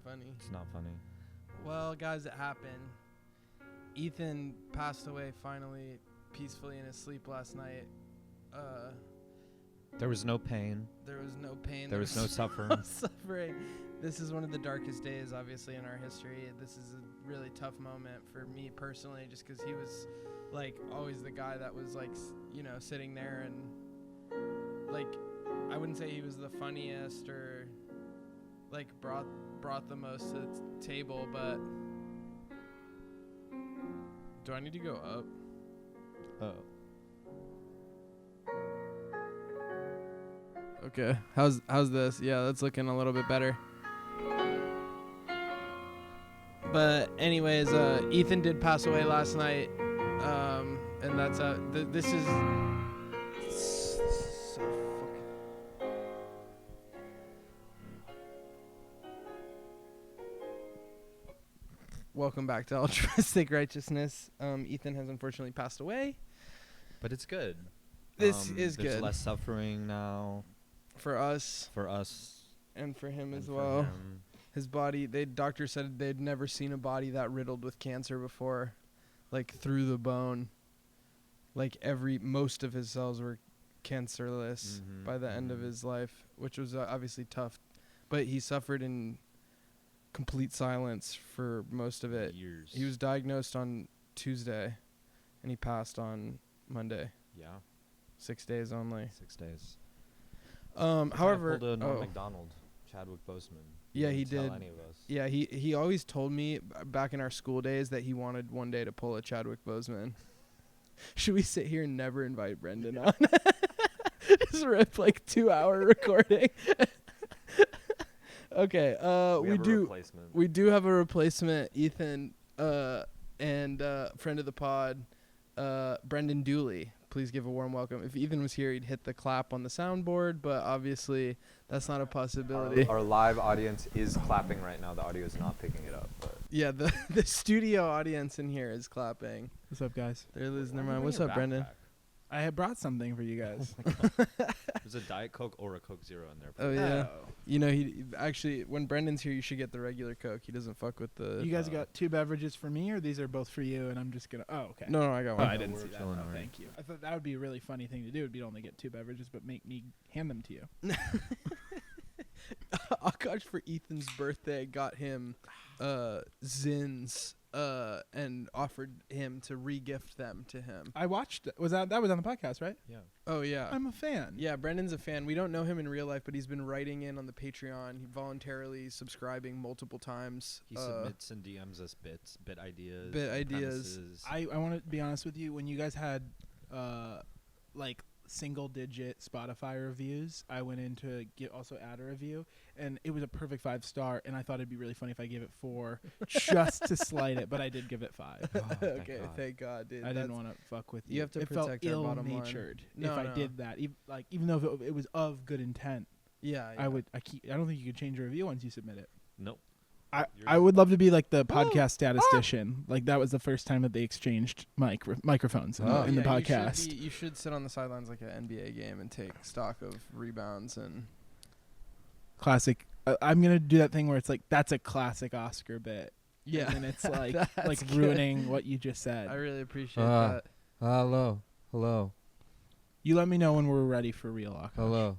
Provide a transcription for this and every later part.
funny. It's not funny. Well, guys, it happened. Ethan passed away finally, peacefully in his sleep last night. There was no pain. There was no pain. There was no suffering. Suffering. This is one of the darkest days, obviously, in our history. This is a really tough moment for me personally, just because he was, like, always the guy that was, like, sitting there and, like, I wouldn't say he was the funniest or, like, brought the most to the table, but do I need to go up? Oh. Okay. How's this? Yeah, that's looking a little bit better. But anyways, Ethan did pass away last night, and that's this is so fucking. Welcome back to Altruistic Righteousness. Ethan has unfortunately passed away. But it's good. This is there's good. less suffering now. For us. And for him as well. Him. His body, doctors said they'd never seen a body that riddled with cancer before. Like, through the bone. Like, most of his cells were cancerless by the end of his life, which was obviously tough. But he suffered in complete silence for most of it. Years. He was diagnosed on Tuesday, and he passed on Monday. Yeah. 6 days only. 6 days. However, pulled a Norm Macdonald, Chadwick Boseman. Yeah, he didn't did. tell any of us. Yeah, he always told me back in our school days that he wanted one day to pull a Chadwick Boseman. Should we sit here and never invite Brendan on? Just rip like 2-hour recording. Okay, we do have a replacement. Ethan and friend of the pod, Brendan Dewley. Please give a warm welcome. If Ethan was here, he'd hit the clap on the soundboard, but obviously that's not a possibility. Our live audience is clapping right now. The audio is not picking it up. But Yeah, the studio audience in here is clapping. What's up, guys? They're losing their mind. What's up, Brendan? I had brought something for you guys. Oh my God. There's a Diet Coke or a Coke Zero in there. Oh, yeah. You know, he actually, when Brendan's here, you should get the regular Coke. He doesn't fuck with the... You guys got 2 beverages for me, or these are both for you, and I'm just going to... Oh, okay. No, I got one. I didn't see that. chilling, Oh, thank you. I thought that would be a really funny thing to do, would be to only get 2 beverages, but make me hand them to you. Aakash for Ethan's birthday got him Zins and offered him to re-gift them to him. I watched... Was that was on the podcast, right? Yeah. Oh, yeah. I'm a fan. Yeah, Brendan's a fan. We don't know him in real life, but he's been writing in on the Patreon. He voluntarily subscribing multiple times. He submits and DMs us bit ideas. Premises. I want to be honest with you. When you guys had like single-digit Spotify reviews, I went in to also add a review, and it was a perfect 5-star, and I thought it'd be really funny if I gave it 4 just to slight it, but I did give it 5. Oh, Okay, thank God, dude. I didn't want to fuck with you. You have to it protect felt our bottom line. ill-natured No, if I did that. Even though if it was of good intent, Yeah, I don't think you could change a review once you submit it. Nope. I would love to be like the podcast statistician. Like that was the first time that they exchanged microphones in the podcast. You should sit on the sidelines like an NBA game and take stock of rebounds and Classic. I'm gonna do that thing where it's like that's a classic Oscar bit. yeah, and it's like That's good. ruining what you just said. I really appreciate that. Hello. You let me know when we're ready for real, Aakash. Hello.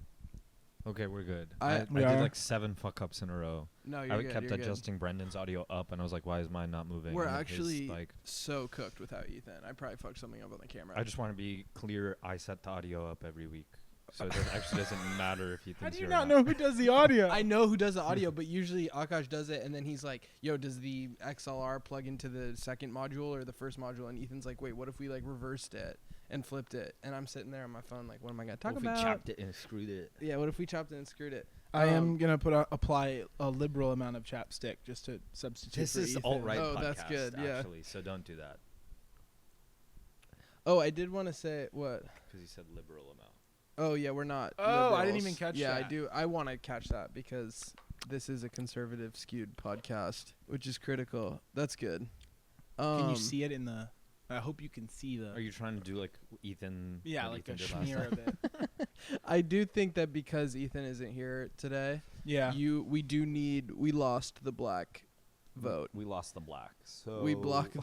Okay, we're good. I We did are? like 7 fuck-ups in a row. No, I kept adjusting Brendan's audio up, and I was like, why is mine not moving? We're And actually like, so cooked without Ethan. I probably fucked something up on the camera. I just want to be clear. I set the audio up every week, so it actually doesn't matter if he thinks How do you you're not know who does the audio? I know who does the audio, but usually Aakash does it, and then he's like, yo, does the XLR plug into the second module or the first module? And Ethan's like, wait, what if we like reversed it and flipped it? And I'm sitting there on my phone like, what am I going to talk What about? if we chopped it and screwed it? Yeah, what if we chopped it and screwed it? I am gonna apply a liberal amount of chapstick just to substitute. This for is Ethan. alt-right Oh, podcast, that's good, yeah. actually, so don't do that. Oh, I did want to say, what? Because he said liberal amount. Oh, yeah, we're not Oh, I didn't liberals. even catch Yeah, that. I do. I want to catch that because this is a conservative skewed podcast, which is critical. That's good. Can you see it in the? I hope you can see the. Are you trying to do like Ethan? Yeah, what like Ethan a did last smear time? of it. I do think that because Ethan isn't here today, Yeah. We lost the black vote. We lost the black. So We blocked.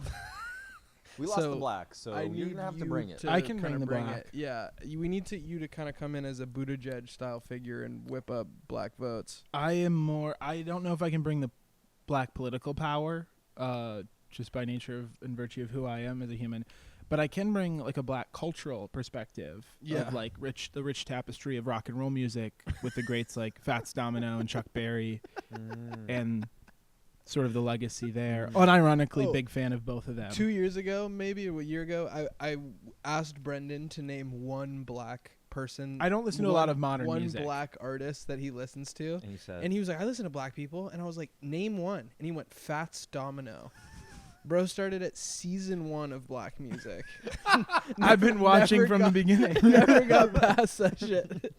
we lost the so black. So I you're need gonna have to you bring it. I can kinda bring the black. it. Yeah, we need you to kind of come in as a Buttigieg style figure and whip up black votes. I don't know if I can bring the black political power, just by nature of and virtue of who I am as a human. But I can bring like a black cultural perspective of like the rich tapestry of rock and roll music with the greats like Fats Domino and Chuck Berry and sort of the legacy there. Unironically, big fan of both of them. 2 years ago, maybe a year ago, I asked Brendan to name one black person. I don't listen to a lot of modern music. One black artist that he listens to. And he was like, I listen to black people. And I was like, name one. And he went, Fats Domino. Bro started at season 1 of black music. I've been watching from the beginning. Never got past that shit.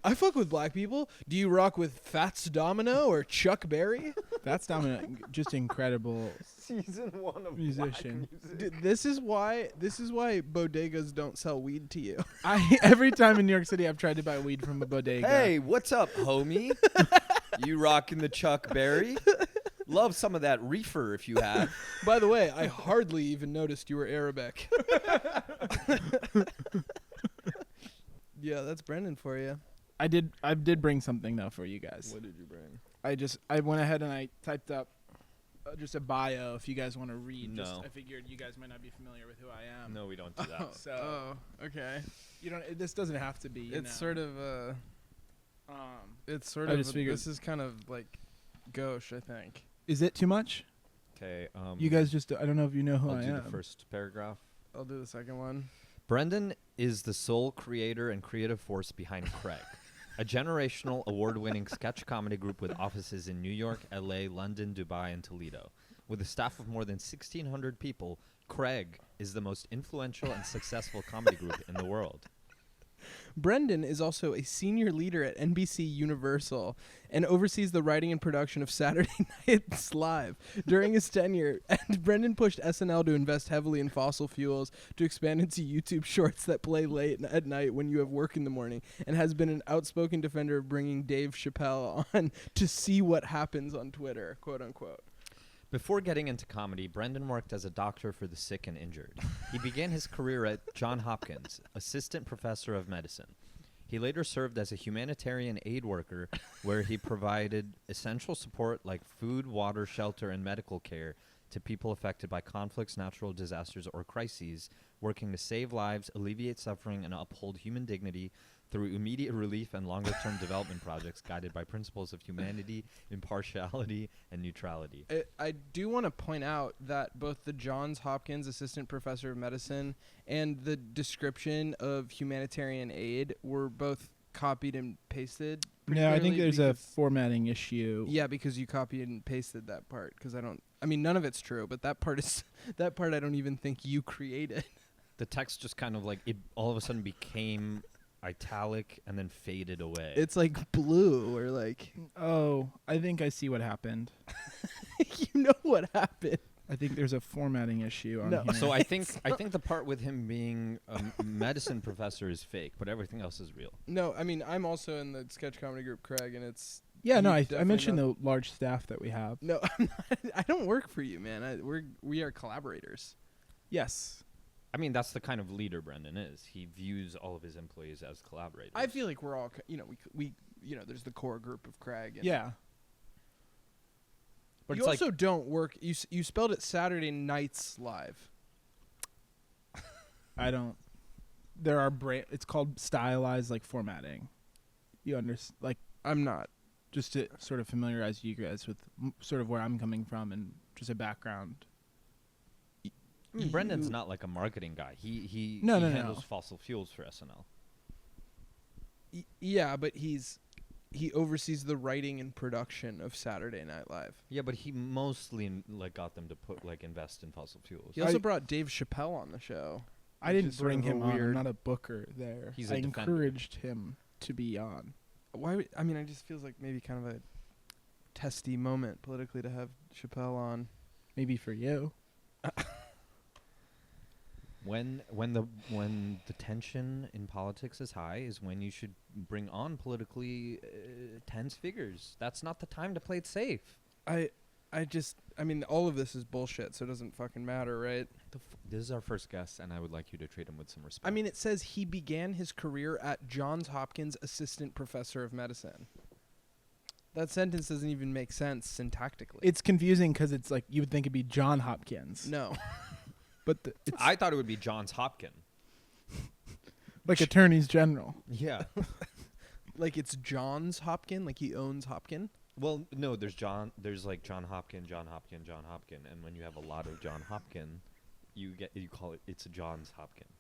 I fuck with black people. Do you rock with Fats Domino or Chuck Berry? Fats Domino, just incredible season 1 of musician. Dude, this is why bodegas don't sell weed to you. Every time in New York City I've tried to buy weed from a bodega. Hey, what's up, homie? You rocking the Chuck Berry? Love some of that reefer if you have. By the way, I hardly even noticed you were Arabic. Yeah, that's Brendan for you. I did bring something though for you guys. What did you bring? I went ahead and I typed up just a bio if you guys want to read. No. I figured you guys might not be familiar with who I am. No, we don't do that. Okay. You don't. This doesn't have to be. It's sort of this is kind of like gauche, I think. Is it too much? Okay. You guys just. I don't know if you know who I'll I do am. the first paragraph. I'll do the second one. Brendan is the sole creator and creative force behind Craig, a generational award-winning sketch comedy group with offices in New York, LA, London, Dubai, and Toledo. With a staff of more than 1,600 people, Craig is the most influential and successful comedy group in the world. Brendan is also a senior leader at NBC Universal and oversees the writing and production of Saturday Nights Live. During his tenure, Brendan pushed SNL to invest heavily in fossil fuels, to expand into YouTube shorts that play late at night when you have work in the morning, and has been an outspoken defender of bringing Dave Chappelle on to see what happens on Twitter, quote unquote. Before getting into comedy, Brendan worked as a doctor for the sick and injured. He began his career at Johns Hopkins, assistant professor of medicine. He later served as a humanitarian aid worker where he provided essential support like food, water, shelter, and medical care to people affected by conflicts, natural disasters, or crises, working to save lives, alleviate suffering, and uphold human dignity through immediate relief and longer-term development projects guided by principles of humanity, impartiality, and neutrality. I do want to point out that both the Johns Hopkins Assistant Professor of Medicine and the description of humanitarian aid were both copied and pasted. Yeah, I think there's a formatting issue. Yeah, because you copied and pasted that part. Because none of it's true, but that part I don't even think you created. The text just kind of like, it all of a sudden became italic and then faded away. It's like blue or like. Oh, I think I see what happened. You know what happened. I think there's a formatting issue on here. So I think the part with him being a medicine professor is fake, but everything else is real. No, I mean, I'm also in the sketch comedy group, Craig, and it's. Yeah, no, I mentioned the large staff that we have. No, I don't work for you, man. We are collaborators. Yes. I mean, that's the kind of leader Brendan is. He views all of his employees as collaborators. I feel like we're all, we there's the core group of Craig. And yeah. But you also don't work. You spelled it Saturday Nights Live. I don't. There are it's called stylized like formatting. You understand? Like I'm not. Just to sort of familiarize you guys with sort of where I'm coming from and just a background. I mean, Brendan's not like a marketing guy. He handles fossil fuels for SNL. Yeah, but he oversees the writing and production of Saturday Night Live. Yeah, but he mostly got them to invest in fossil fuels. He also brought Dave Chappelle on the show. I didn't bring him on. I'm not a booker there. I encouraged him to be on. Why? I mean, it just feels like maybe kind of a testy moment politically to have Chappelle on. Maybe for you. When the tension in politics is high is when you should bring on politically tense figures. That's not the time to play it safe. I mean, all of this is bullshit, so it doesn't fucking matter, right? This is our first guest, and I would like you to treat him with some respect. I mean, it says he began his career at Johns Hopkins Assistant Professor of Medicine. That sentence doesn't even make sense syntactically. It's confusing because it's like you would think it'd be John Hopkins. No. But I thought it would be Johns Hopkins. like attorneys general. Yeah. Like it's Johns Hopkins, like he owns Hopkins. Well, no, there's like John Hopkins, and when you have a lot of John Hopkins, you call it's a Johns Hopkins.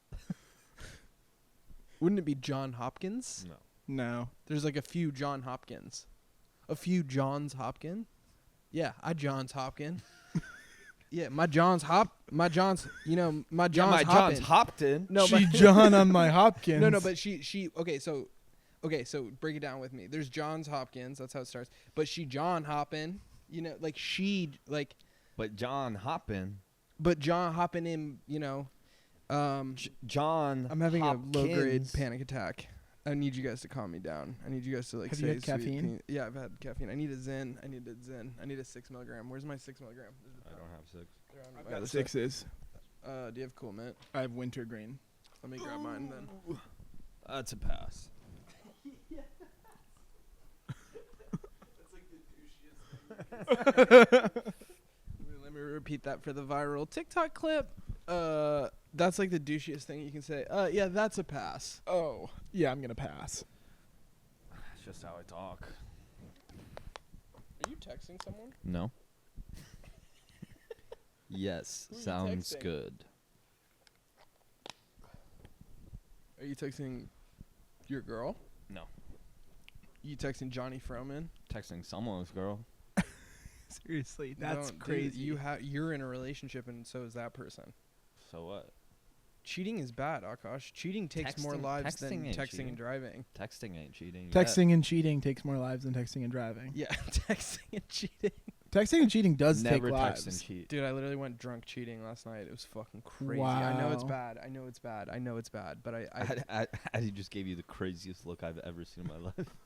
Wouldn't it be John Hopkins? No. No. There's like a few John Hopkins. A few Johns Hopkins? Yeah, I Johns Hopkins. Yeah, my Johns Johns Hopkins. Hopton. No, she but John on my Hopkins. No, but she okay, so break it down with me. There's Johns Hopkins, that's how it starts. But she John Hoppin, like she like But John Hoppin. But John Hoppin in, John I'm having Hopkins. a low grade panic attack. I need you guys to calm me down. I need you guys to like Have say you had sweet caffeine? thing. Yeah, I've had caffeine. I need a Zen. I need a 6 milligram. Where's my 6 milligram? I don't have 6. I've got sixes. Do you have Cool Mint? I have wintergreen. Let me grab mine then. That's a pass. Let me repeat that for the viral TikTok clip. That's like the douchiest thing you can say. Yeah, that's a pass. Oh, yeah, I'm gonna pass. That's just how I talk. Are you texting someone? No. Yes, Who are you sounds texting? good. Are you texting your girl? No. You texting Johnny Froman? Texting someone's girl. Seriously, that's Dude, crazy. you're in a relationship and so is that person. So what? Cheating is bad, Aakash. Cheating takes more lives than texting ain't texting cheating. and driving. Texting ain't cheating. Texting and cheating takes more lives than texting and driving. Yeah, texting and cheating. Texting and cheating does Never take text lives. and cheat. Dude, I literally went drunk cheating last night. It was fucking crazy. I know it's Wow. bad. I know it's bad. But I Addy just gave you the craziest look I've ever seen in my life.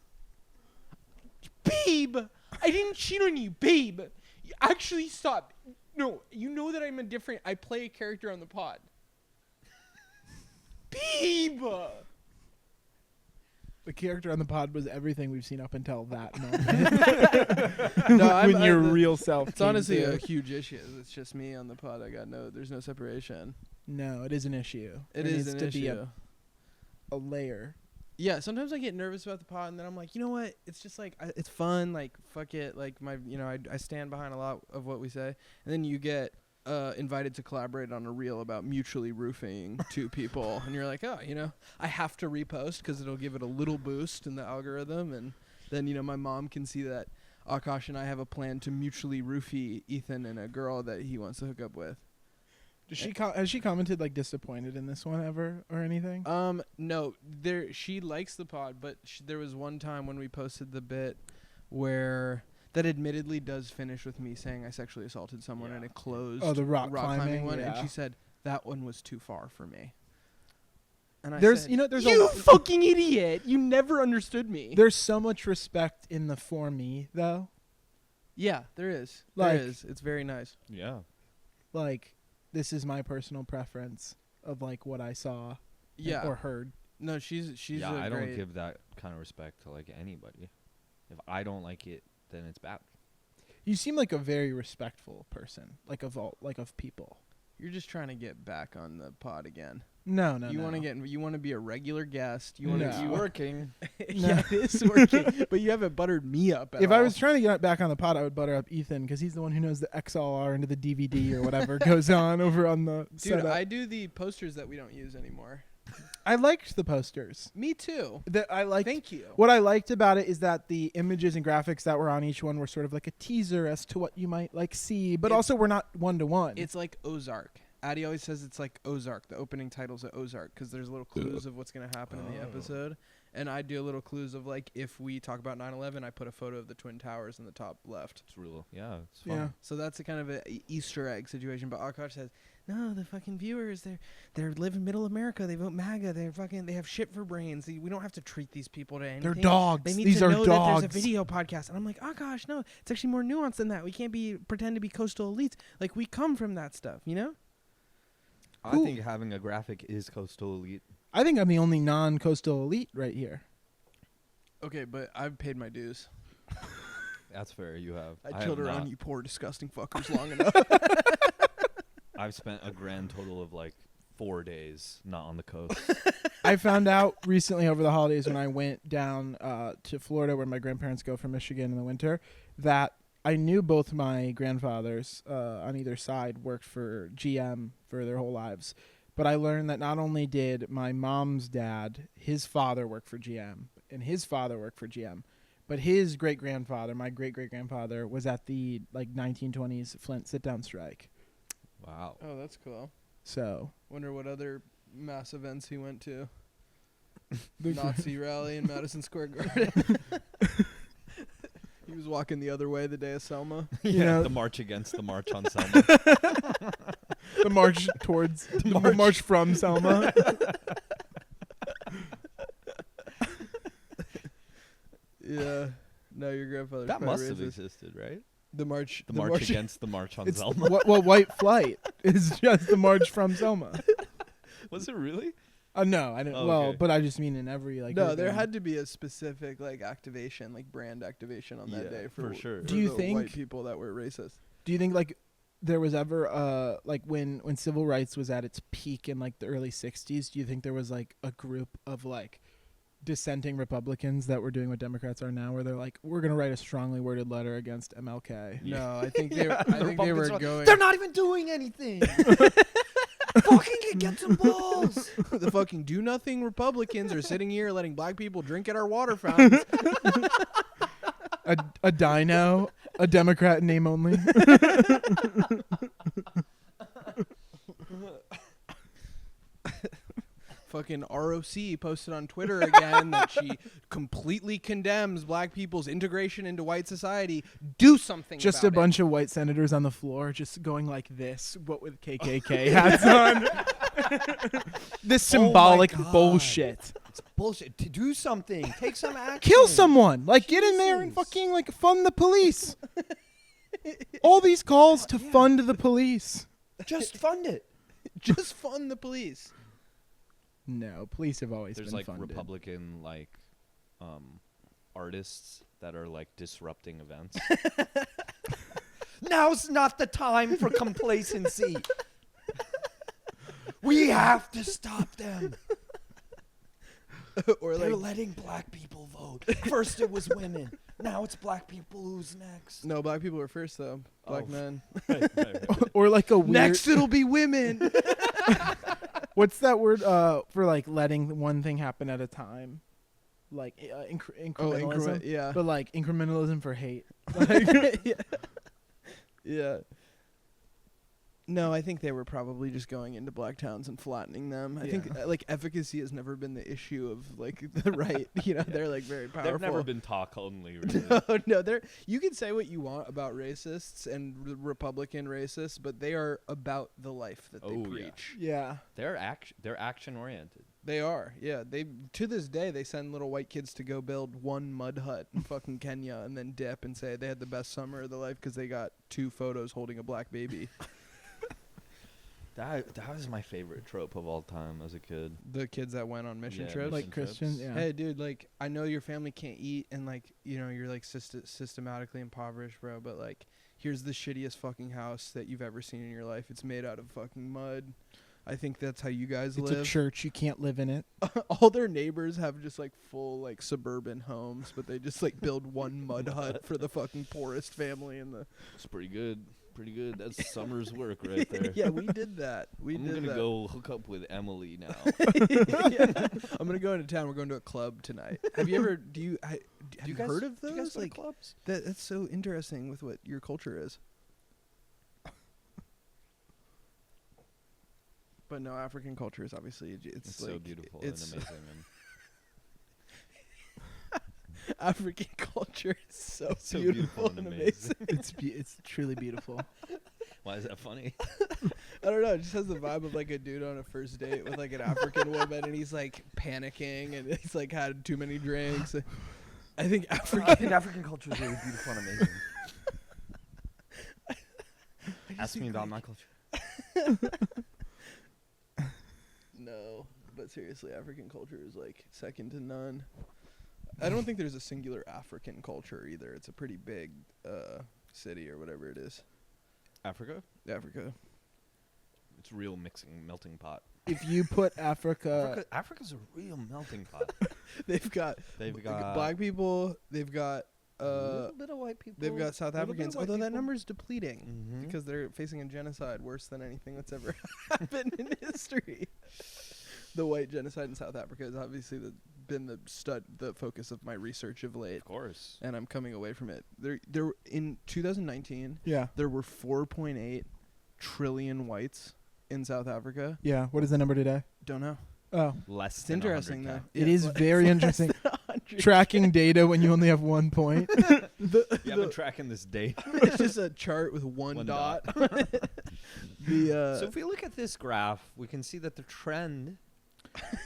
Babe, I didn't cheat on you, babe. You actually stop. No, you know that I'm I play a character on the pod. Babe. The character on the pod was everything we've seen up until that moment. No, when your real self. It's came honestly through. a huge issue. It's just me on the pod. There's no separation. No, it is an issue. It There is needs an to be issue. a layer. Yeah, sometimes I get nervous about the pod, and then I'm like, you know what? It's just like it's fun. Like fuck it. Like I stand behind a lot of what we say, and then you get invited to collaborate on a reel about mutually roofing two people, and you're like, oh, I have to repost because it'll give it a little boost in the algorithm, and then my mom can see that Aakash and I have a plan to mutually roofie Ethan and a girl that he wants to hook up with. Does she has she commented like disappointed in this one ever or anything? No, she likes the pod, but there was one time when we posted the bit where that admittedly does finish with me saying I sexually assaulted someone in a closed the rock climbing one, and yeah. she said that one was too far for me. And I There's said, there's you fucking idiot! You never understood me. there's so much respect in the for me though. Yeah, there is. Like- There is. It's very nice. Yeah. Like this is my personal preference of like what I saw Yeah. or heard. No, she's Yeah, I I don't give that kind of respect to like anybody. If I don't like it, then it's bad. You seem like a very respectful person, like of people. You're just trying to get back on the pod again. No. You want to be a regular guest. You want No. to Working. Yeah, it is working, but you haven't buttered me up at If all. I was trying to get back on the pod, I would butter up Ethan because he's the one who knows the XLR into the DVD or whatever goes on over on the Dude, setup. I do the posters that we don't use anymore. I liked the posters. Me too. I liked. Thank you. What I liked about it is that the images and graphics that were on each one were sort of like a teaser as to what you might like see, but also we're not one to one. It's like Ozark. Addie always says it's like Ozark. The opening title's of Ozark because there's little clues of what's going to happen in the episode. And I do little clues of like if we talk about 9/11, I put a photo of the Twin Towers in the top left. It's real. Yeah, it's fun. Yeah. So that's a kind of a Easter egg situation. But Aakash says, no, the fucking viewers, they're living middle America. They vote MAGA. They have shit for brains. We don't have to treat these people to anything. They're dogs. They need These to are know dogs. that there's a video podcast. And I'm like, Aakash, no, it's actually more nuanced than that. We can't pretend to be coastal elites. Like, we come from that stuff, you know? I think having a graphic is coastal elite. I think I'm the only non-coastal elite right here. Okay, but I've paid my dues. That's fair. You have. I have chilled not. around you poor, disgusting fuckers long enough. I've spent a grand total of like 4 days not on the coast. I found out recently over the holidays when I went down to Florida, where my grandparents go from Michigan in the winter, that I knew both my grandfathers on either side worked for GM for their whole lives. But I learned that not only did my mom's dad, his father worked for GM, and his father worked for GM, but his great-grandfather, my great-great-grandfather, was at the 1920s Flint sit-down strike. Wow. Oh, that's cool. So Wonder what other mass events he went to. Nazi rally in Madison Square Garden. He was walking the other way the day of Selma. You know, the march against the march on Selma. the march towards the march from Selma. Yeah. No, your grandfather's That quite must have racist. existed, right? The march. The march against the march on It's Selma. what white flight is just the march from Selma. Was it really? No, I didn't. Oh, well, okay. but I just mean in every No, there urban- had to be a specific activation, brand activation on that Yeah, day for sure. for Do you the think- white people that were racist? Do you think there was ever when civil rights was at its peak in the early 60s, do you think there was a group of dissenting Republicans that were doing what Democrats are now, where they're we're going to write a strongly worded letter against MLK? Yeah. No, I think they were going. They're not even doing anything. Fucking get some balls. The fucking do nothing Republicans are sitting here letting black people drink at our water fountains. A dino, a Democrat in name only. Fucking ROC posted on Twitter again that she completely condemns black people's integration into white society. Do something Just about a bunch of white senators on the floor just going like this, but with KKK hats on. This symbolic God. bullshit. It's bullshit. To do something. Take some action. Kill someone. Get in there and Jesus. fucking fund the police. All these calls to fund the police. Just fund it. Just fund the police. No, police have always There's been funded. Republican artists that are disrupting events. Now's not the time for complacency. We have to stop them. Or They're letting black people vote. First it was women. Now it's black people. Who's next? no, black people were first though. Black Oh. men. Right. Or a weird. Next it'll be women. What's that word for letting one thing happen at a time? Incrementalism. Yeah. But incrementalism for hate. Yeah. No, I think they were probably just going into black towns and flattening them. I think efficacy has never been the issue of the right. They're very powerful. They've never been talk only. Really. No, you can say what you want about racists and Republican racists, but they are about the life that they Oh, yeah. preach. Yeah. They're action oriented. They are. Yeah, they to this day they send little white kids to go build one mud hut in fucking Kenya and then dip and say they had the best summer of their life because they got 2 photos holding a black baby. That was my favorite trope of all time as a kid. The kids that went on mission Yeah, trips. mission Christian. trips. Yeah. Hey, dude, I know your family can't eat and you're systematically impoverished, bro, but here's the shittiest fucking house that you've ever seen in your life. It's made out of fucking mud. I think that's how you guys It's live. a church. You can't live in it. All their neighbors have just full suburban homes, but they just build one mud hut for the fucking poorest family in the. It's pretty good. Pretty good. That's summer's work right there. Yeah, we did that. I'm gonna go hook up with Emily now. Yeah. I'm gonna go into town. We're going to a club tonight. Have you ever? Have you guys heard of those? Do you guys go to clubs? That's so interesting with what your culture is. But no, African culture is obviously It's so beautiful it's and amazing. And African culture is so, So beautiful and amazing. It's truly beautiful. Why is that funny? I don't know. It just has the vibe of like a dude on a first date with like an African woman, and he's like panicking, and he's like had too many drinks. I think African culture is really beautiful and amazing. Ask me about my culture. No, but seriously, African culture is like second to none. I don't think there's a singular African culture either. It's a pretty big city or whatever it is. Africa? Africa. It's a real melting pot. If you put Africa, Africa's a real melting pot. They've got black people. They've got a little bit of white people. they've got South little bit of Africans. white Although that people. number is depleting because they're facing a genocide worse than anything that's ever happened in history. The white genocide in South Africa has obviously been the focus of my research of late. Of course. And I'm coming away from it. There in 2019, yeah, there were 4.8 trillion whites in South Africa. yeah. What is the number today? Don't know. Oh, Less It's than interesting though. 100K. it is very interesting. Tracking data when you only have 1 point. Yeah, I've been tracking this date. It's just a chart with one dot. So if we look at this graph, we can see that the trend.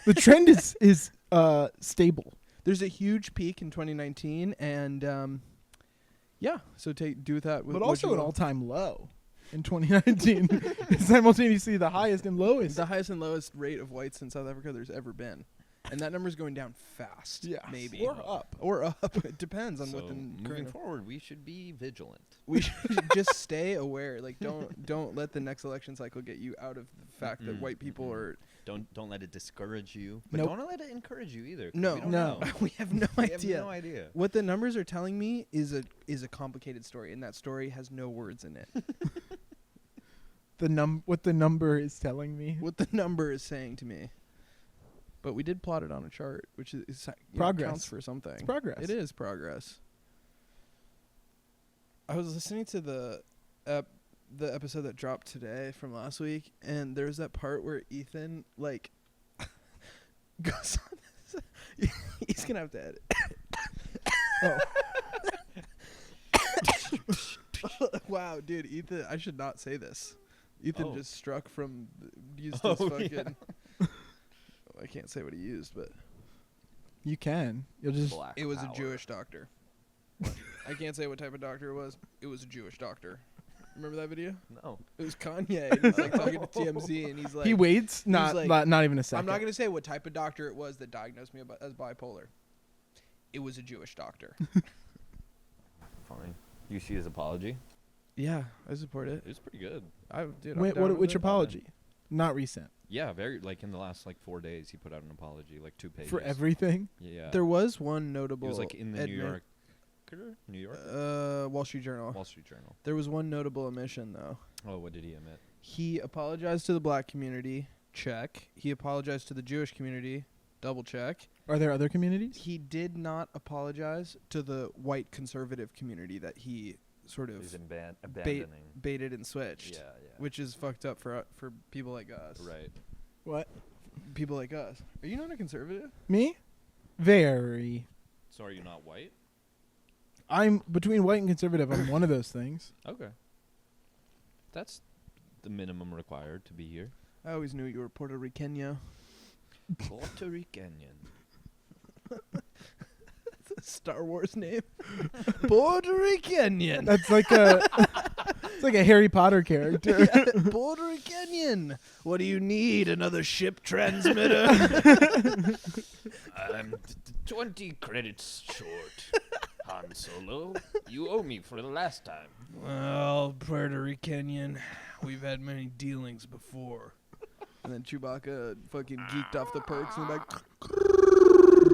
The trend is stable. There's a huge peak in 2019, and yeah. So do with that. But also an all-time low in 2019. It's simultaneously the highest and lowest. the highest and lowest rate of whites in South Africa there's ever been, and that number's going down fast. Yeah. Maybe Or up. Or up. It depends on So what the moving current. forward, we should be vigilant. We should just stay aware. Like don't let the next election cycle get you out of the fact that white people are. Don't let it discourage you, but Nope. don't let it encourage you either. 'Cause No, we don't no. know. We have no We idea. have no idea. What the numbers are telling me is a complicated story, and that story has no words in it. What the number is telling me. What the number is saying to me. But we did plot it on a chart, which is Progress. counts for something. It's progress. It is progress. I was listening to the episode that dropped today from last week, and there's that part where Ethan like goes on this. He's gonna have to edit. Oh. Wow, dude, Ethan, I should not say this. Ethan just struck from used his fucking. I can't say what he used, but You can. You'll just. Black it was power. a Jewish doctor. I can't say what type of doctor it was. It was a Jewish doctor. Remember that video? No. It was Kanye. And he's like talking to TMZ, and he's like, He waits. Not even a second. I'm not gonna say what type of doctor it was that diagnosed me as bipolar. It was a Jewish doctor. Fine. You see his apology? Yeah, I support it. It was pretty good. Which apology? Not recent. Yeah, very in the last 4 days he put out an apology, 2 pages. For everything. Yeah. There was one notable. It was in the New York. Wall Street Journal. Wall Street Journal. There was one notable omission though. Oh, what did he admit? He apologized to the black community. Check. He apologized to the Jewish community. Double check. Are there other communities? He did not apologize to the white conservative community that he sort of He's abandoning. baited and switched. Yeah. Which is fucked up for people like us. Right. What? People like us. Are you not a conservative? Me? Very. So are you not white? I'm between white and conservative. I'm one of those things. Okay. That's the minimum required to be here. I always knew you were Puerto Rican. Puerto Rican. Star Wars name. Puerto Rican. That's it's like a Harry Potter character. Yeah, Puerto Rican. What do you need? Another ship transmitter? I'm 20 credits short. Han Solo, you owe me for the last time. Well, Puerto Rican, we've had many dealings before. And then Chewbacca fucking geeked off the perks in the back.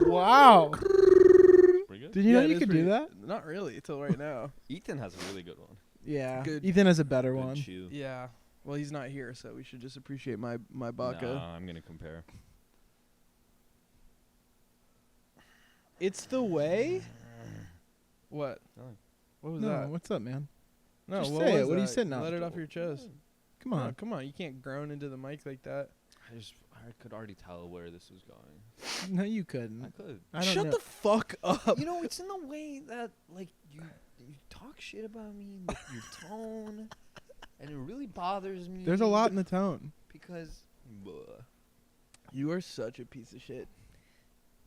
Wow. Pretty good. Did you know it you is could do that? Not really, till right now. Ethan has a really good one. Yeah. Good. Ethan has a better Good one. chew. Yeah. Well, he's not here, so we should just appreciate my Baca. No, I'm gonna compare. It's the way. What? Nothing. What was No, that? what's up, man? No, Just what say was it. What are you that? sitting on? Let it off your chest. Come on. No, come on. You can't groan into the mic like that. I I could already tell where this was going. No, you couldn't. I could. I don't Shut know. the fuck up. You know, it's in the way that like you talk shit about me, with your tone, and it really bothers me. There's a lot in the tone. because. You are such a piece of shit,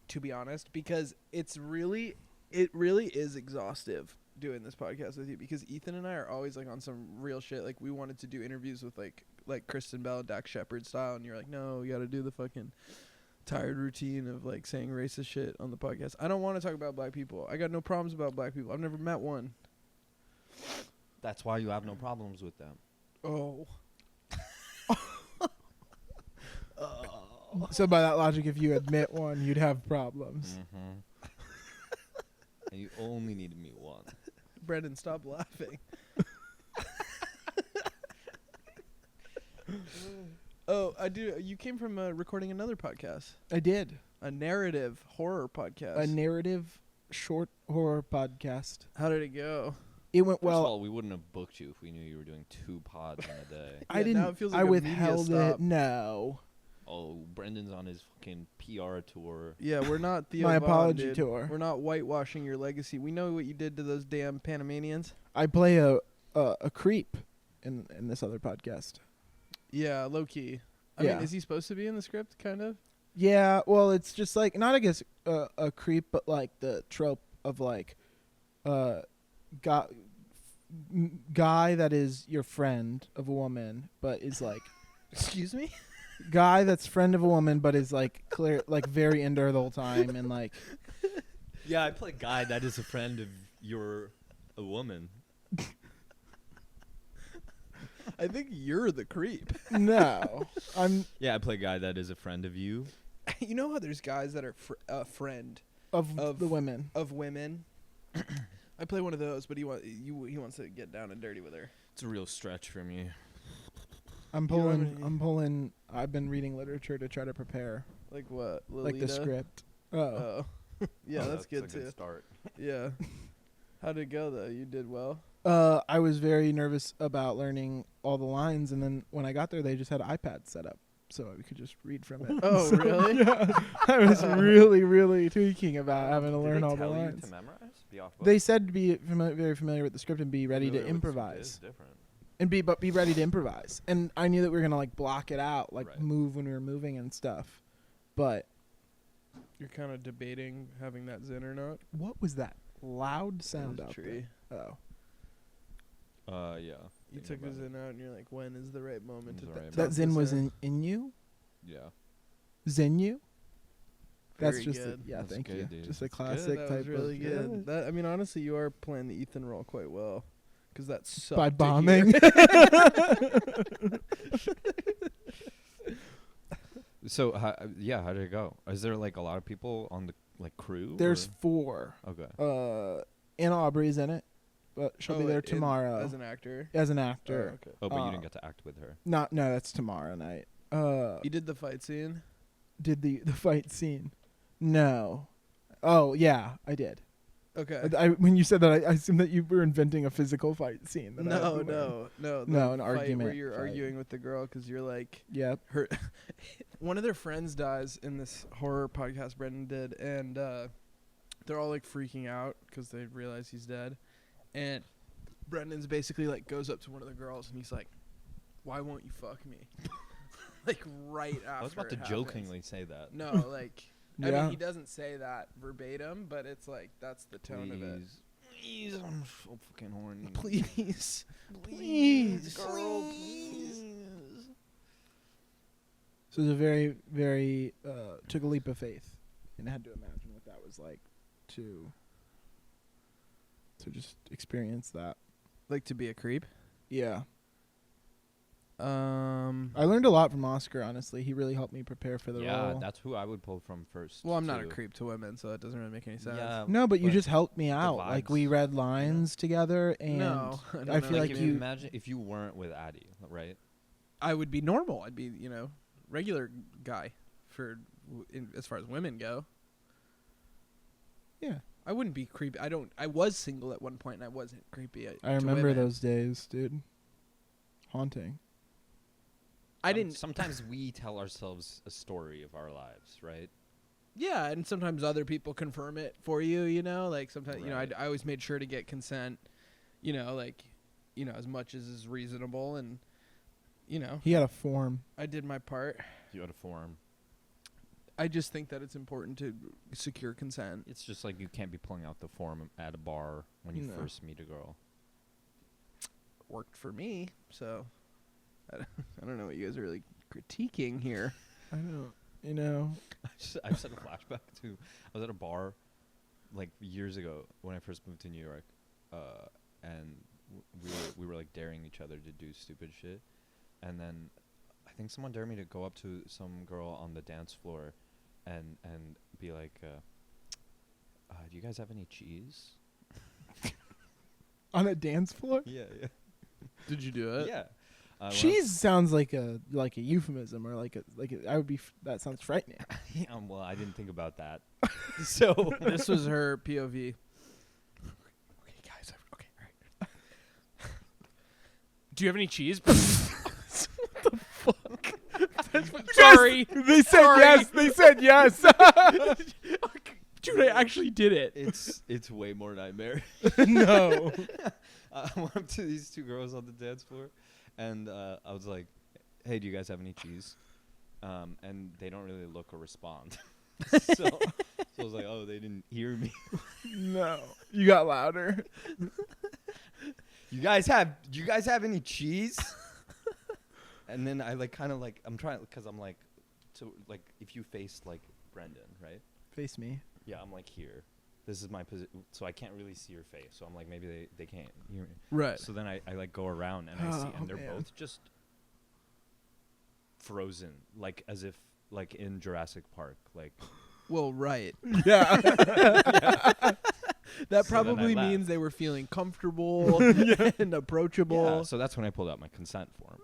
to be honest, because it really is exhaustive doing this podcast with you, because Ethan and I are always like on some real shit. Like we wanted to do interviews with like Kristen Bell and Dax Shepard style, and you're like, no, you got to do the fucking tired routine of like saying racist shit on the podcast. I don't want to talk about black people. I got no problems about black people. I've never met one. That's why you have no problems with them. Oh. So by that logic, if you admit one, you'd have problems. Mm-hmm. And you only need to meet one. Brendan, stop laughing. Oh, I do. You came from recording another podcast, I did. a narrative horror podcast. A narrative short horror podcast. How did it go? It went First of well. all, we wouldn't have booked you if we knew you were doing 2 pods in a day. I Yeah, didn't. now it feels like I a media withheld stop. it. No. Oh, Brendan's on his fucking PR tour. Yeah, we're not Theo My Von, apology dude. tour. We're not whitewashing your legacy. We know what you did to those damn Panamanians. I play a creep in this other podcast. Yeah, low key. I Yeah. mean, is he supposed to be in the script? Kind of. Yeah, well, it's just like not I guess a creep, but like the trope of like, guy that is your friend of a woman, but is like Excuse me. guy that's friend of a woman, but is like clear, like very into her the whole time, and like Yeah, I play guy that is a friend of a woman. I think you're the creep. no, I'm Yeah, I play guy that is a friend of you. You know how there's guys that are friend of the women. of women. I play one of those, but he wants to get down and dirty with her. It's a real stretch for me. I'm You know what I pulling. mean? I'm pulling. I've been reading literature to try to prepare, Like what? Lolita? like the script. Oh, Oh. Yeah, Oh, that's good a too. Good start. Yeah. How'd it go though? You did well. I was very nervous about learning all the lines, and then when I got there, they just had iPads set up, so we could just read from it. Oh, So, really? Yeah, I was really tweaking about having to Did learn they all the tell you lines. to memorize? Be off book? They said to be very familiar with the script and be ready Familiar to with the script improvise, is different. and be ready to improvise. And I knew that we were gonna like block it out, like Right. move when we were moving and stuff. But You're kind of debating having that Zen or not. what was that loud sound That out tree. there? Oh, Yeah. You thinking took a about it. Zen out and you're like, when is the right moment to When's the right tap that the Zen was in you. Yeah. Zen you. That's Very just good. Thank That's you. good, dude. Just a That's good. classic That type was really of good. That, I mean, honestly, you are playing the Ethan role quite well, because that sucked by to bombing. hear. So, how did it go? Is there like a lot of people on the crew? There's or? 4. Okay. Anna Aubrey's in it, but she'll be there in- tomorrow as an actor. as an actor. Oh, okay. Oh, but you uh, didn't get to act with her. No, that's tomorrow night. You did the fight scene. Did the fight scene? No. Oh yeah, I did. Okay. When you said that, I assumed that you were inventing a physical fight scene. That I No, had to learn. no. No, the an fight argument where you're fight. arguing with the girl because you're like, Yep. her. One of their friends dies in this horror podcast Brendan did, and they're all like freaking out because they realize he's dead. And Brendan's basically like goes up to one of the girls and he's like, "Why won't you fuck me?" Like right after. I was about to it happens. jokingly say that. No, like. I Yeah. mean, he doesn't say that verbatim, but it's like that's the tone of it. Please, I'm so fucking horny. Please, Please, girl, please. So it was a very, very took a leap of faith, and I had to imagine what that was like to just experience that. Like to be a creep. Yeah. Um. I learned a lot from Oscar, honestly. He really helped me prepare for the Yeah, role. that's who I would pull from first. Well, I'm not a too. creep to women, so that doesn't really make any sense. Yeah, No, but you but just helped me out. Like we vibes, read lines together, and No, I don't I know. feel like if you- imagine if you weren't with Addie, right? I would be normal. I'd be, regular guy as far as women go. yeah. I wouldn't be creepy. I was single at one point and I wasn't creepy. I remember those days, dude. Haunting. I didn't. Sometimes we tell ourselves a story of our lives, right? Yeah, and sometimes other people confirm it for you. You know, like sometimes Right. I always made sure to get consent. You know, like as much as is reasonable, and He had a form. I did my part. You had a form. I just think that it's important to secure consent. It's just like you can't be pulling out the form at a bar when you No. first meet a girl. Worked for me, so I don't know what you guys are really critiquing here. I don't. You know. I just had a flashback to I was at a bar like years ago when I first moved to New York, and we were like daring each other to do stupid shit, and then I think someone dared me to go up to some girl on the dance floor, and be like, "Do you guys have any cheese?" On a dance floor. Yeah. Did you do it? Yeah. Cheese sounds like a euphemism, or I would be. That sounds frightening. Yeah, well, I didn't think about that. So This was her POV. Okay, guys. Okay, all right. Do you have any cheese? Sorry. They said Sorry. yes. They said yes. Dude, I actually did it. it's way more nightmare. No. I went up to these two girls on the dance floor, and I was like, "Hey, do you guys have any cheese?" And they don't really look or respond. so I was like, "Oh, they didn't hear me." No. You got louder. Do you guys have any cheese? And then I I'm trying because I'm like, so like if you face like Brendan, right? Face me. Yeah, I'm like here. This is my position, so I can't really see your face. So I'm like, maybe they can't hear me. Right. So then I like go around and I see, and they're man. both just frozen, like as if like in Jurassic Park, like. Well, right. Yeah. That So then I probably laughed. means they were feeling comfortable and approachable. Yeah, so that's when I pulled out my consent form.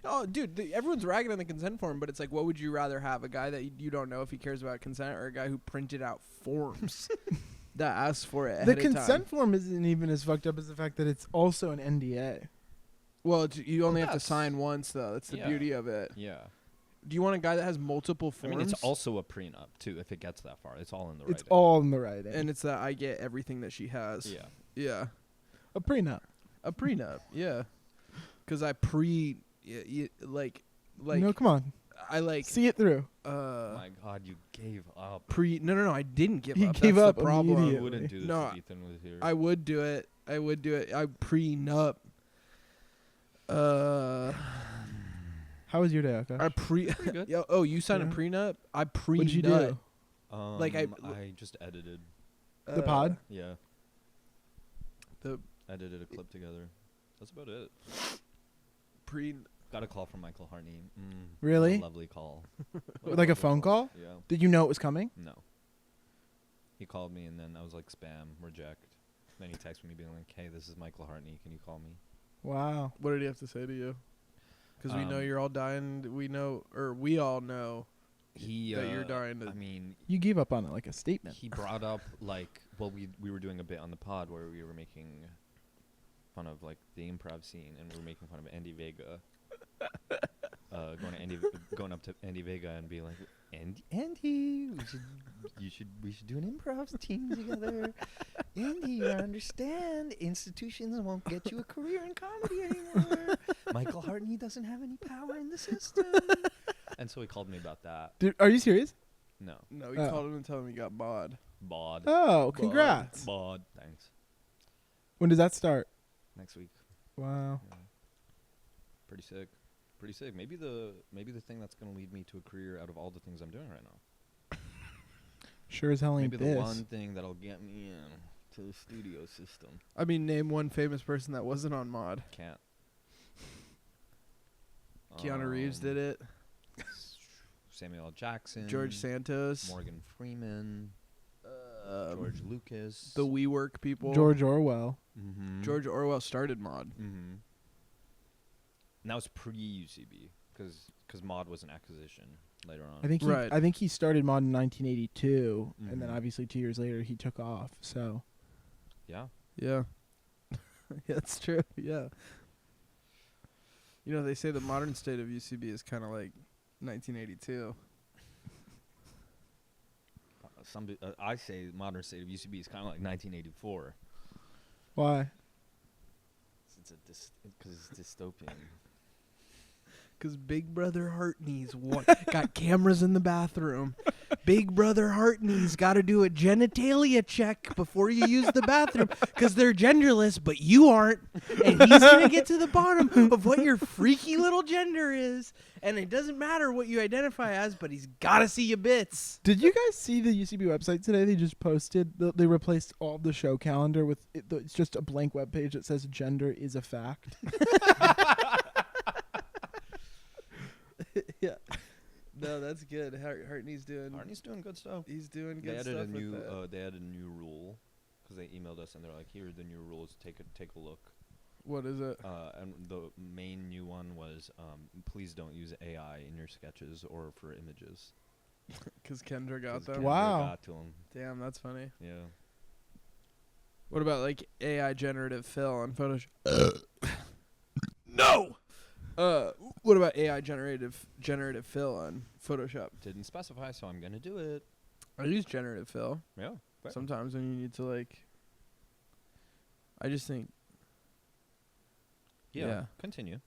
Oh, dude, everyone's ragging on the consent form, but it's like, what would you rather have? A guy that you don't know if he cares about consent, or a guy who printed out forms that asks for it The ahead of consent time? form isn't even as fucked up as the fact that it's also an NDA. Well, you only have to Yes. sign once, though. That's the Yeah. beauty of it. Yeah. Do you want a guy that has multiple I forms? mean, it's also a prenup too. If it gets that far, it's all in the It's writing. all in the writing. and it's that I get everything that she has. Yeah. Yeah. A prenup. A prenup. Yeah. Because I like No, come on. I like See it through. My God, you gave up. No, I didn't give He up. gave That's up the problem. immediately. You wouldn't do this No, if Ethan was here. I would do it. I prenup. How was your day, Aakash? Pretty good. Yo, you signed a Yeah. prenup? I prenup. What'd you do? Like, I just edited. The pod? Yeah. The Edited a clip together. That's about it. pre. Got a call from Michael Hartney. Really? A lovely call. Like a phone call? Yeah. Did you know it was coming? No. He called me and then I was like, spam, reject. Then he texted me being like, hey, this is Michael Hartney. Can you call me? Wow. What did he have to say to you? Because we know you're all dying. We all know that you're dying to. I mean, You gave up on it like a statement. he brought up like, well, we were doing a bit on the pod where we were making fun of like the improv scene and we were making fun of Andy Vega. Going up to Andy Vega and be like, Andy, we should do an improv team together. Andy, you understand, institutions won't get you a career in comedy anymore. Michael Hartney doesn't have any power in the system. And so he called me about that. Dude, are you serious? No. No, he Oh. called him and told him he got bod. Bod. Oh, congrats. Bod. Thanks. When does that start? Next week. Wow. Yeah. Pretty sick. Pretty sick. Maybe the thing that's gonna lead me to a career out of all the things I'm doing right now. Sure as hell ain't Maybe this. the one thing that'll get me in to the studio system. I mean, name one famous person that wasn't on mod. Can't. Keanu Reeves did it. Samuel L. Jackson. George Santos. Morgan Freeman. George Lucas. The WeWork people. George Orwell. Mm-hmm. George Orwell started mod. Mm-hmm. And that was pre-UCB because mod was an acquisition later on. I think he started mod in 1982, and then Mhm. obviously 2 years later he took off. So Yeah. Yeah. Yeah, that's true. Yeah. You know, they say the modern state of UCB is kind of like 1982. I say the modern state of UCB is kind of like 1984. Why? Because it's dystopian. Because Big Brother Hartney's got cameras in the bathroom. Big Brother Hartney's got to do a genitalia check before you use the bathroom because they're genderless, but you aren't. And he's going to get to the bottom of what your freaky little gender is. And it doesn't matter what you identify as, but he's got to see your bits. Did you guys see the UCB website today? They just posted, they replaced all the show calendar with, it's just a blank webpage that says gender is a fact. Yeah. No, that's good. Hartney's doing good stuff. He's doing They good added stuff a new with that. they added a new rule because they emailed us and they're like, here are the new rules. Take a look. What is it? And the main new one was please don't use AI in your sketches or for images. Because Kendra got 'Cause them. Kendra Wow. got to 'em. Damn, that's funny. Yeah. What about like AI generative fill on Photoshop? No. What about AI generative fill on Photoshop? Didn't specify, so I'm gonna do it. I use generative fill Yeah. sometimes when you need to like. I just think. Yeah. Continue.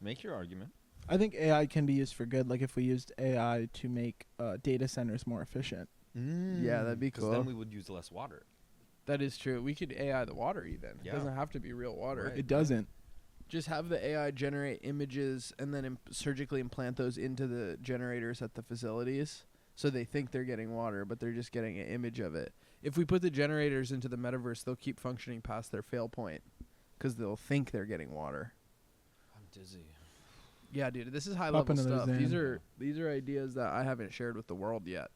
Make your argument. I think AI can be used for good, like if we used AI to make data centers more efficient. Yeah, that'd be cool. Because then we would use less water. That is true. We could AI the water even. Yeah. It doesn't have to be real water. Right. It doesn't. Just have the AI generate images and then surgically implant those into the generators at the facilities. So they think they're getting water, but they're just getting an image of it. If we put the generators into the metaverse, they'll keep functioning past their fail point because they'll think they're getting water. I'm dizzy. Yeah, dude, this is high Up level into the stuff. Zan. These are ideas that I haven't shared with the world yet.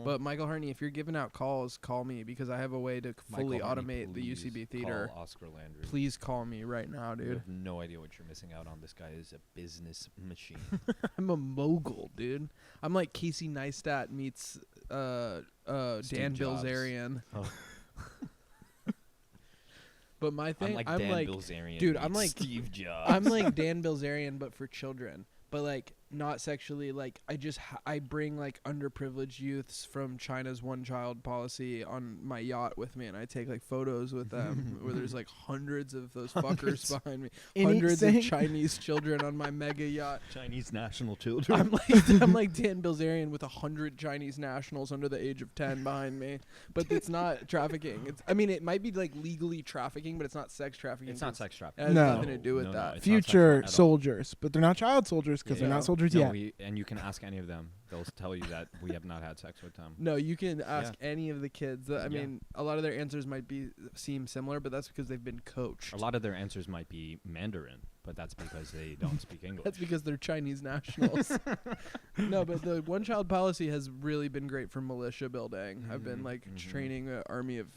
But Michael Harney, if you're giving out calls, call me because I have a way to fully Michael Harney, automate the please UCB theater. Call Oscar Landry. Please call me right now, You dude. have no idea what you're missing out on. This guy is a business machine. I'm a mogul, dude. I'm like Casey Neistat meets Dan Jobs. Bilzerian. Oh. But my thing, I'm like I'm Dan like, Bilzerian. dude, meets I'm like Steve Jobs. I'm like Dan Bilzerian, but for children. But like not sexually. Like I just I bring like underprivileged youths from China's one-child policy on my yacht with me, and I take like photos with them where there's like hundreds of those fuckers behind me, hundreds of Chinese children on my mega yacht. Chinese national children. I'm like Dan Bilzerian with 100 Chinese nationals under the age of 10 behind me, but it's not trafficking. I mean, it might be like legally trafficking, but it's not sex trafficking. It's not sex It trafficking. has No. nothing to do with No, that. it's Future not sexual at all. soldiers, but they're not child soldiers because they're Yeah. not soldiers No, yet. and you can ask any of them. They'll tell you that we have not had sex with them. No, you can ask any of the kids. I mean, a lot of their answers might seem similar, but that's because they've been coached. A lot of their answers might be Mandarin, but that's because they don't speak English. That's because they're Chinese nationals. No, but the one-child policy has really been great for militia building. I've been training an army of.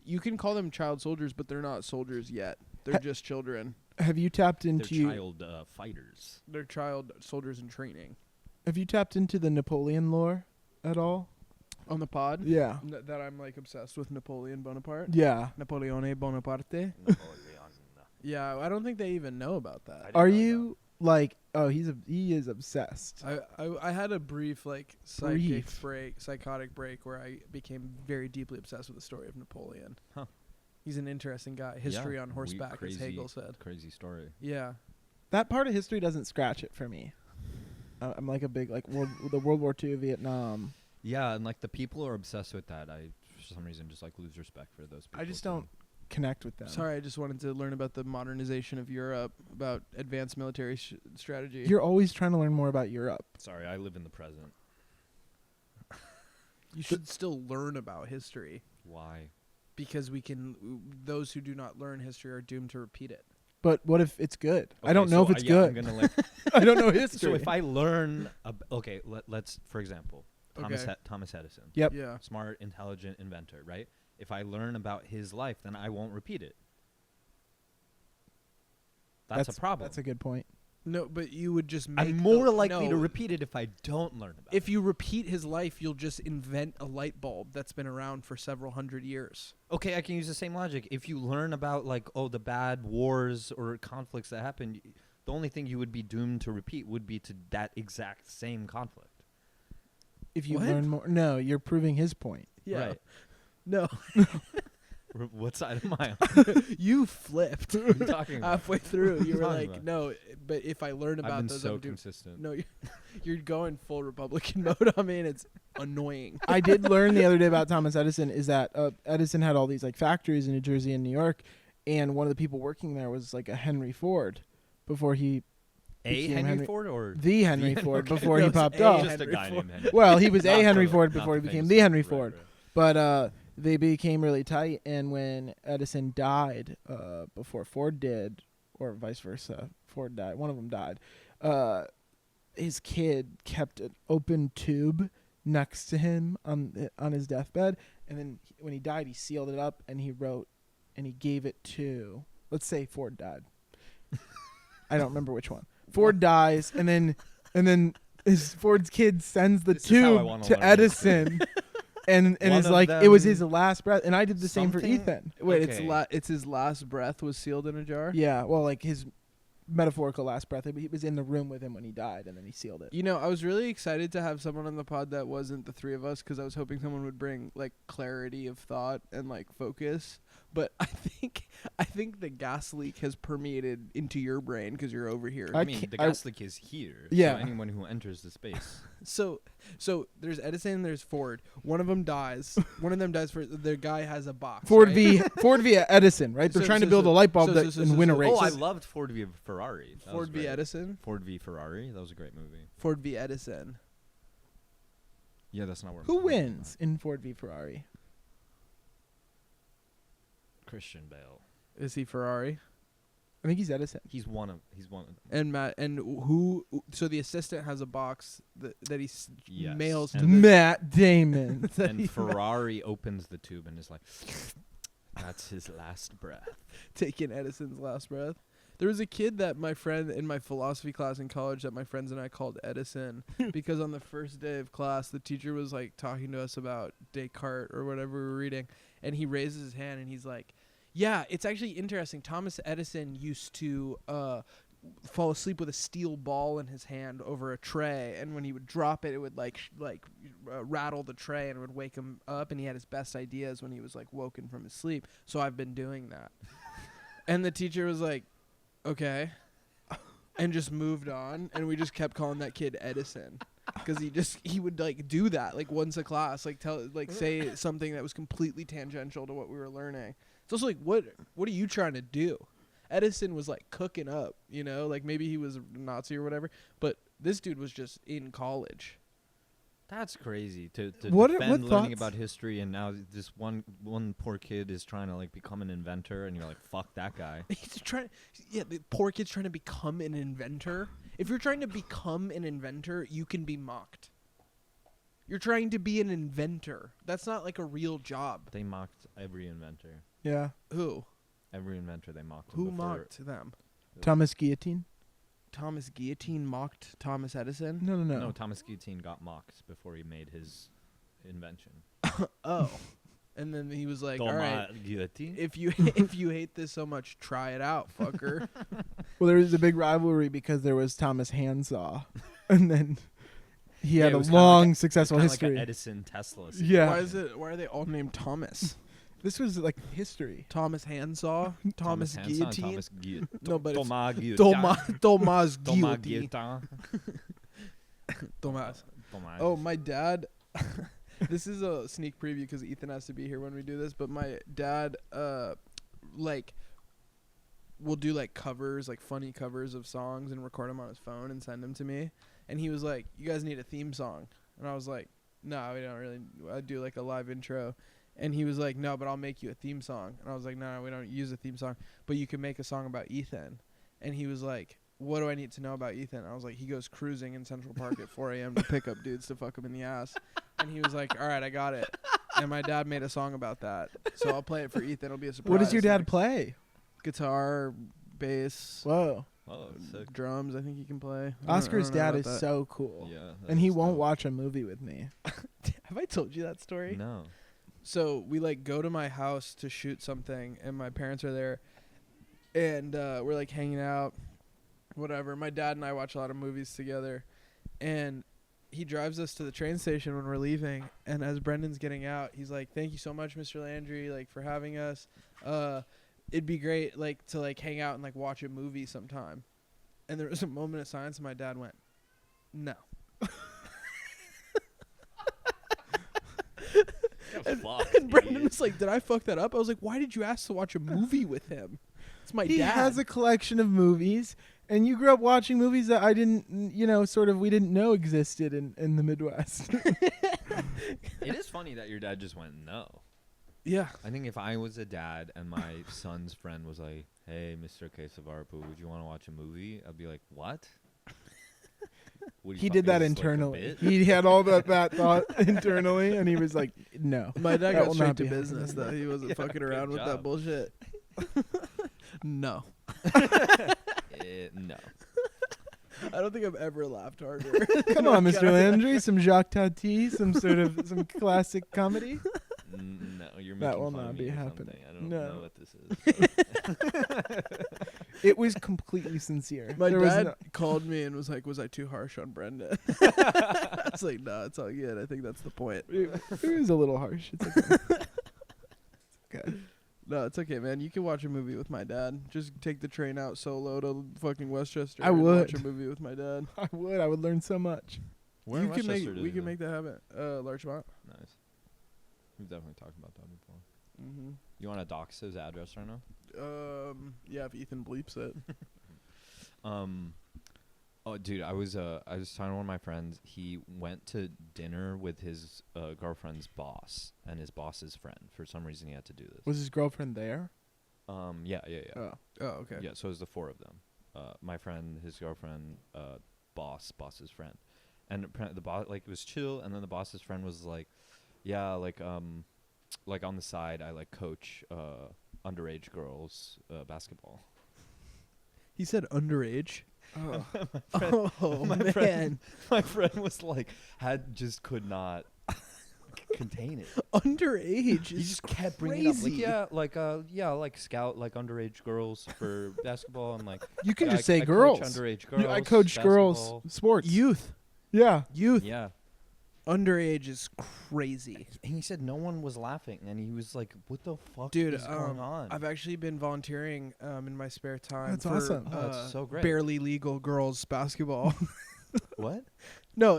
You can call them child soldiers, but they're not soldiers yet. They're just children. Have you tapped They're into child fighters. They're child soldiers in training. Have you tapped into the Napoleon lore at all? On the pod? Yeah. That I'm like obsessed with Napoleon Bonaparte. Yeah. Napoleone Bonaparte. Yeah, I don't think they even know about that. Are you like? Oh, he is obsessed. I had a brief like psychotic break where I became very deeply obsessed with the story of Napoleon. Huh. He's an interesting guy. History on horseback, as Hegel said. Crazy story. Yeah. That part of history doesn't scratch it for me. I'm like a big like the World War II, Vietnam. Yeah, and like the people who are obsessed with that, I for some reason just like lose respect for those people. I just don't connect with them. Sorry, I just wanted to learn about the modernization of Europe, about advanced military strategy. You're always trying to learn more about Europe. Sorry, I live in the present. You should still learn about history Why? because those who do not learn history are doomed to repeat it. But what if it's good? I Okay, don't know if so, it's yeah, good. I'm gonna like I don't know history. So if I learn, let's for example, Okay. Thomas Edison. Yep. Yeah. Smart, intelligent inventor, right? If I learn about his life, then I won't repeat it. That's a problem. That's a good point. No, but you would just make I'm more the- likely no, to repeat it if I don't learn about If you repeat his life, you'll just invent a light bulb that's been around for several hundred years. it. Okay, I can use the same logic. If you learn about like the bad wars or conflicts that happened, the only thing you would be doomed to repeat would be to that exact same conflict. If you What? learn more, no, you're proving his point. Yeah. Right. No. What side am I on? You flipped What are you talking about? halfway through. You were Talking like, about? no, but if I learn I've about been those, so I'm doing. consistent. No, you're going full Republican mode on me, and it's annoying. I did learn the other day about Thomas Edison is that Edison had all these like factories in New Jersey and New York, and one of the people working there was like a Henry Ford before he A became Henry Ford or the Henry Ford okay. before No, he it's popped A off. just a Henry guy Ford. named Henry? Well, he was Not a Henry the- Ford not before he the became famous the one. Henry Right, Ford. right. But they became really tight, and when Edison died, before Ford did, or vice versa, Ford died. One of them died. His kid kept an open tube next to him on his deathbed, and then when he died, he sealed it up and he wrote, and he gave it to. Let's say Ford died. I don't remember which one. Ford dies, and then Ford's kid sends the This is how I tube wanna to learn history. Edison. And One is of like it was them- his last breath, and I did the same for Something- Ethan. Wait, Okay. it's his last breath was sealed in a jar. Yeah, well, like his metaphorical last breath. He was in the room with him when he died, and then he sealed it. You know, I was really excited to have someone on the pod that wasn't the three of us because I was hoping someone would bring like clarity of thought and like focus. But I think the gas leak has permeated into your brain because you're over here. I I mean, can't- the I- gas leak is here. Yeah. So anyone who enters the space. So there's Edison, there's Ford. One of them dies. One of them dies for the guy has a box. Ford right? Ford v Edison, right? They're So- trying to so- build so- a light bulb so- that so- and so- win a so- race. Oh, I loved Ford v Ferrari. That was Ford v great. Edison. Ford v Ferrari. That was a great movie. Ford v Edison. Yeah, that's not where. I'm Who talking wins in Ford v Ferrari? about. Christian Bale. Is he Ferrari? I think he's Edison. He's one of them. And Matt and who? So the assistant has a box that he Yes. mails to And the Matt Damon. And Ferrari opens the tube and is like, "That's his last breath." taking Edison's last breath. There was a kid that my friend in my philosophy class in college that my friends and I called Edison because on the first day of class the teacher was like talking to us about Descartes or whatever we were reading, and he raises his hand and he's like, "Yeah, it's actually interesting. Thomas Edison used to fall asleep with a steel ball in his hand over a tray, and when he would drop it, it would rattle the tray and it would wake him up, and he had his best ideas when he was like woken from his sleep. So I've been doing that." And the teacher was like, "Okay," and just moved on, and we just kept calling that kid Edison because he would like do that like once a class, like say something that was completely tangential to what we were learning. It's also like, what are you trying to do? Edison was like cooking up, you know, like maybe he was a Nazi or whatever, but this dude was just in college. That's crazy to What defend what learning thoughts? about history, and now this one poor kid is trying to like become an inventor, and you're like, "Fuck that guy." He's trying, the poor kid's trying to become an inventor. If you're trying to become an inventor, you can be mocked. You're trying to be an inventor. That's not like a real job. They mocked every inventor. Yeah. Who? Every inventor they mocked. Who before. mocked them? Thomas Guillotine? Thomas Guillotine mocked Thomas Edison? No. No, Thomas Guillotine got mocked before he made his invention. Oh. And then he was like, "All right, Thomas Guillotine. if you hate this so much, try it out, fucker." Well, there was a big rivalry because there was Thomas Handsaw, and then he Yeah, had it a was kinda long, like successful Kinda history. Like a Edison Tesla. Yeah. Why are they all named Thomas? This was like history. Thomas Handsaw, Thomas Hanson, Guillotine, Thomas Guillotine. No, but it's Thomas Guillotine. Thomas Thomas Guillotine. Guillotine. Thomas. Thomas. Oh, my dad. This is a sneak preview because Ethan has to be here when we do this. But my dad, will do like covers, like funny covers of songs, and record them on his phone and send them to me. And he was like, "You guys need a theme song," and I was like, "No, we don't really. I do like a live intro." And he was like, "No, but I'll make you a theme song." And I was like, "No, we don't use a theme song, but you can make a song about Ethan." And he was like, "What do I need to know about Ethan?" I was like, "He goes cruising in Central Park at 4 a.m. to pick up dudes to fuck him in the ass." And he was like, "All right, I got it." And my dad made a song about that. So I'll play it for Ethan. It'll be a surprise. What does your dad Like, play? guitar, bass, Whoa. Oh, sick. drums. I think he can play. Oscar's I don't know dad about is that. so cool. Yeah. that And he is won't dope. watch a movie with me. Have I told you that story? No. So we like go to my house to shoot something, and my parents are there, and we're like hanging out, whatever. My dad and I watch a lot of movies together, and he drives us to the train station when we're leaving. And as Brendan's getting out, he's like, "Thank you so much, Mr. Landry, like for having us. It'd be great, like to like hang out and like watch a movie sometime." And there was a moment of silence, and my dad went, "No." And Brendan was like, "Did I fuck that up?" I was like, "Why did you ask to watch a movie with him? It's my He dad." has a collection of movies, and you grew up watching movies that I didn't, we didn't know existed in the Midwest. It is funny that your dad just went no. Yeah. I think if I was a dad and my son's friend was like, "Hey, Mr. Quesavarpu, would you want to watch a movie?" I'd be like, "What?" He did that internally. He had all that thought internally, and he was like, "No." My dad That got will straight not to be business, though. He wasn't fucking around with that job. bullshit. No. No. I don't think I've ever laughed harder. Come on, Mr. Landry, some Jacques Tati, some classic comedy. No, you're That making will fun of not me be or happening. something. I don't No. know what this is. It was completely sincere. My There was dad no- called me and was like, "Was I too harsh on Brendan?" I was like, "No, it's all good. I think that's the point." it was a little harsh. It's okay. It's okay. No, it's okay, man. You can watch a movie with my dad. Just take the train out solo to fucking Westchester. I and would. watch a movie with my dad. I would learn so much. Where in You can Westchester make. do We you can live? make that happen. Larchmont. Nice. We've definitely talked about that before. Mm-hmm. You want to dox his address right now? Yeah, if Ethan bleeps it. Oh, dude, I was talking to one of my friends. He went to dinner with his girlfriend's boss and his boss's friend. For some reason, he had to do this. Was his girlfriend there? Yeah. Oh. Oh, okay. Yeah, so it was the four of them. My friend, his girlfriend, boss's friend. And the boss, like, it was chill, and then the boss's friend was like, yeah, like on the side, I, like, coach underage girls basketball. He said underage. Oh. My friend was like, could not contain it. Underage. He just kept bringing it up, like scout like underage girls for basketball, and like You can yeah, just I say coach girls. underage girls. I coach girls basketball. sports. Youth. Yeah. Yeah, Underage is crazy. and he said no one was laughing, and he was like, "What the fuck Dude, is going on?" I've actually been volunteering in my spare time. That's for, awesome. Oh, that's so great. Barely legal girls basketball. What? No,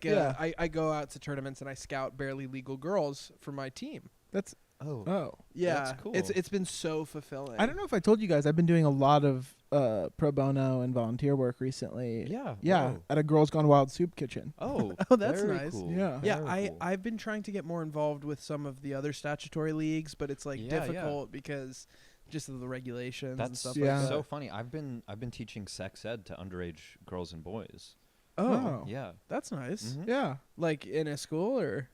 Yeah. I go out to tournaments and I scout barely legal girls for my team. That's Oh, Yeah, That's cool. It's been so fulfilling. I don't know if I told you guys, I've been doing a lot of pro bono and volunteer work recently. yeah, Yeah, whoa. at a Girls Gone Wild soup kitchen. Oh, Oh, that's very nice. Cool. Yeah. Yeah, Very cool. I've been trying to get more involved with some of the other statutory leagues, but it's like Yeah, yeah. difficult because just of the regulations and That's stuff yeah. like that. so funny. I've been teaching sex ed to underage girls and boys. Oh, Wow. Yeah. that's nice. Mhm. Yeah. Like in a school or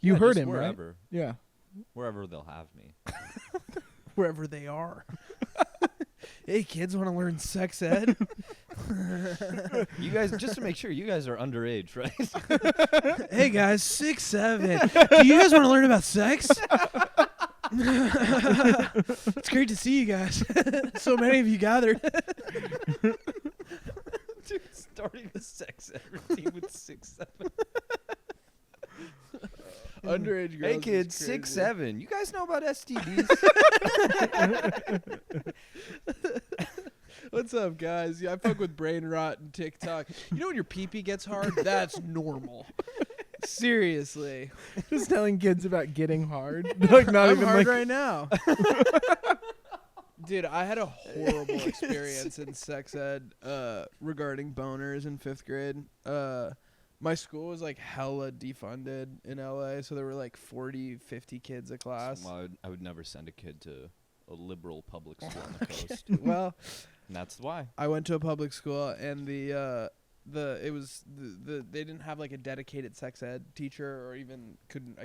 You Yeah, heard just him, wherever, right? Yeah. Wherever they'll have me. wherever they are. Hey, kids, want to learn sex ed? You guys, just to make sure, you guys are underage, right? Hey, guys, 6, 7. Do you guys want to learn about sex? It's great to see you guys. So many of you gathered. Dude, starting the sex ed routine with 6, 7. Underage girls. Hey, is kids, crazy. 6, 7. You guys know about STDs? What's up, guys? Yeah, I fuck with brain rot and TikTok. You know when your pee-pee gets hard? That's normal. Seriously. Just telling kids about getting hard. Like not I'm even hard like right now. Dude, I had a horrible experience in sex ed regarding boners in 5th grade. My school was like hella defunded in LA, so there were like 40, 50 kids a class. Well, I would never send a kid to a liberal public school on the coast. Well, And that's why. I went to a public school, and they didn't have like a dedicated sex ed teacher, or even couldn't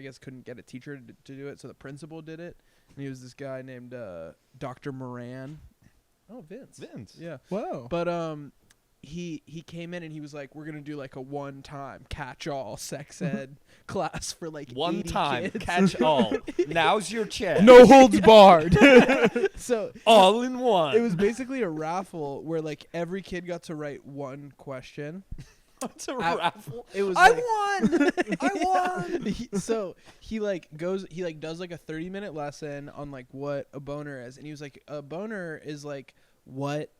get a teacher to do it, so the principal did it. And he was this guy named Dr. Moran. Oh, Vince. Vince. Yeah. whoa. But he came in and he was like, we're gonna do like a one-time catch-all sex ed class for like One 80 time, kids. catch all. Now's your chance. No holds barred. So all in one. it was basically a raffle where like every kid got to write one question. It's a raffle. It was I like, won. I won. So he does like a 30-minute lesson on like what a boner is, and he was like, a boner is like what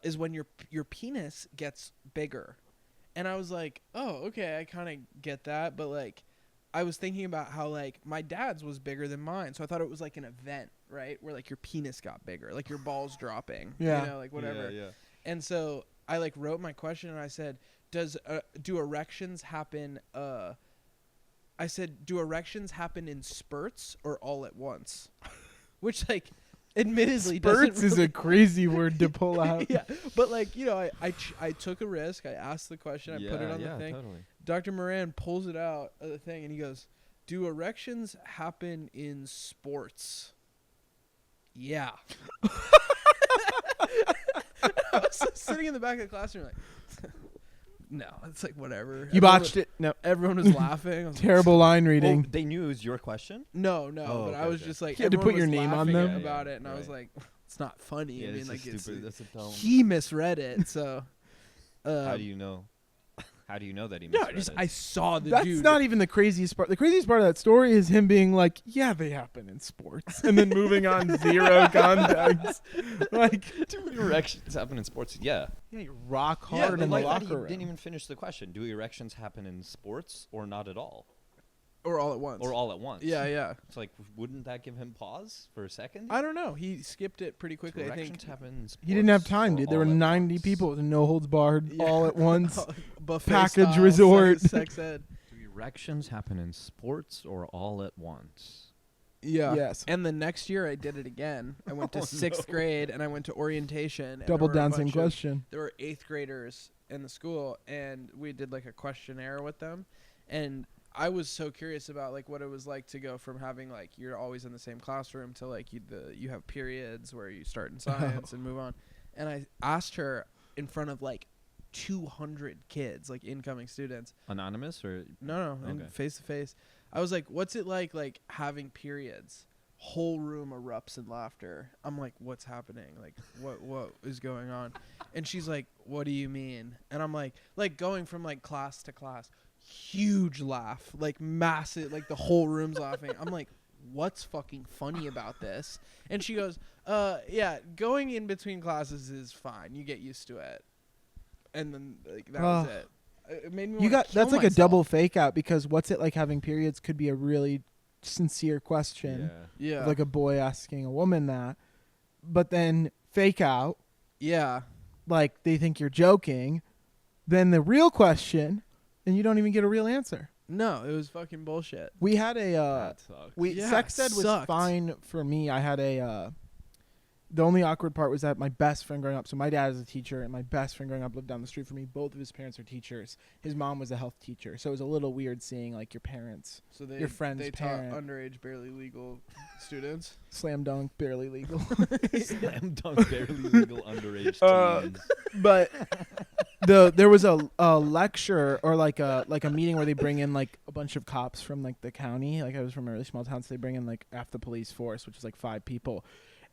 is when your penis gets bigger. And I was like, oh, okay, I kind of get that, but like I was thinking about how like my dad's was bigger than mine, so I thought it was like an event, right, where like your penis got bigger, like your balls dropping, Yeah. you know, like whatever. Yeah. And so I like wrote my question and I said, do erections happen I said, do erections happen in spurts or all at once? Which like admittedly Spurts doesn't is really a crazy word to pull out. yeah, but like, you know, I took a risk. I asked the question. I put it on the thing. Totally. Dr. Moran pulls it out of the thing and he goes, do erections happen in sports? Yeah. I was sitting in the back of the classroom like, no, it's like whatever. You botched it. No. Everyone was laughing. I was like, Terrible line reading. Well, they knew it was your question? no, Oh, but okay, I was okay. just like, You had to everyone put your was name on laughing them? about Yeah, it, and I was right. like, it's not funny. Yeah, I mean, it's like just stupid. That's a dumb. he misread it, so. How do you know? How do you know that he No, misread just it? I saw the That's dude. not even the craziest part. The craziest part of that story is him being like, yeah, they happen in sports. And then moving on zero context. Like, Do erections happen in sports? Yeah. yeah, you're rock Yeah, hard but in the like, locker you room. didn't even finish the question. Do erections happen in sports or not at all? Or all at once. Or all at once? Yeah. It's like, wouldn't that give him pause for a second? I don't know. He skipped it pretty quickly. I Erections think. happen in sports. He didn't have time, or dude. There were all at 90 once? people with no holds barred Yeah. all at once. Buffet Package style resort. Sex ed. Do erections happen in sports or all at once? Yeah. Yes. And the next year I did it again. I went to Oh, sixth no. grade and I went to orientation. And Double there were a down, same bunch of- question. There were 8th graders in the school and we did like a questionnaire with them. And I was so curious about like what it was like to go from having like you're always in the same classroom to like you have periods where you start in science and move on. And I asked her in front of like 200 kids, like incoming students. Anonymous or? No, and Okay. face to face. I was like, "What's it like having periods?" Whole room erupts in laughter. I'm like, "What's happening? Like, what is going on?" And she's like, "What do you mean?" And I'm like going from like class to class, huge laugh, like massive, like the whole room's laughing. I'm like, "What's fucking funny about this?" And she goes, yeah, going in between classes is fine. You get used to it." And then like that was it. It made me wanna kill That's like a myself. double fake out because what's it like having periods could be a really sincere question. Yeah. Like a boy asking a woman that. But then fake out, Yeah. like they think you're joking. Then the real question, and you don't even get a real answer. No, it was fucking bullshit. We had a That sucks. Yeah, sex ed was sucked. fine for me. I had the only awkward part was that my best friend growing up, so my dad is a teacher and my best friend growing up lived down the street from me. Both of his parents are teachers. His mom was a health teacher. So it was a little weird seeing like your parents, So your friend's they parent. taught underage, barely legal students. slam dunk, barely legal. Slam dunk barely legal underage teens. But there was a lecture or like a meeting where they bring in like a bunch of cops from like the county. Like I was from a really small town, so they bring in like half the police force, which is like 5 people.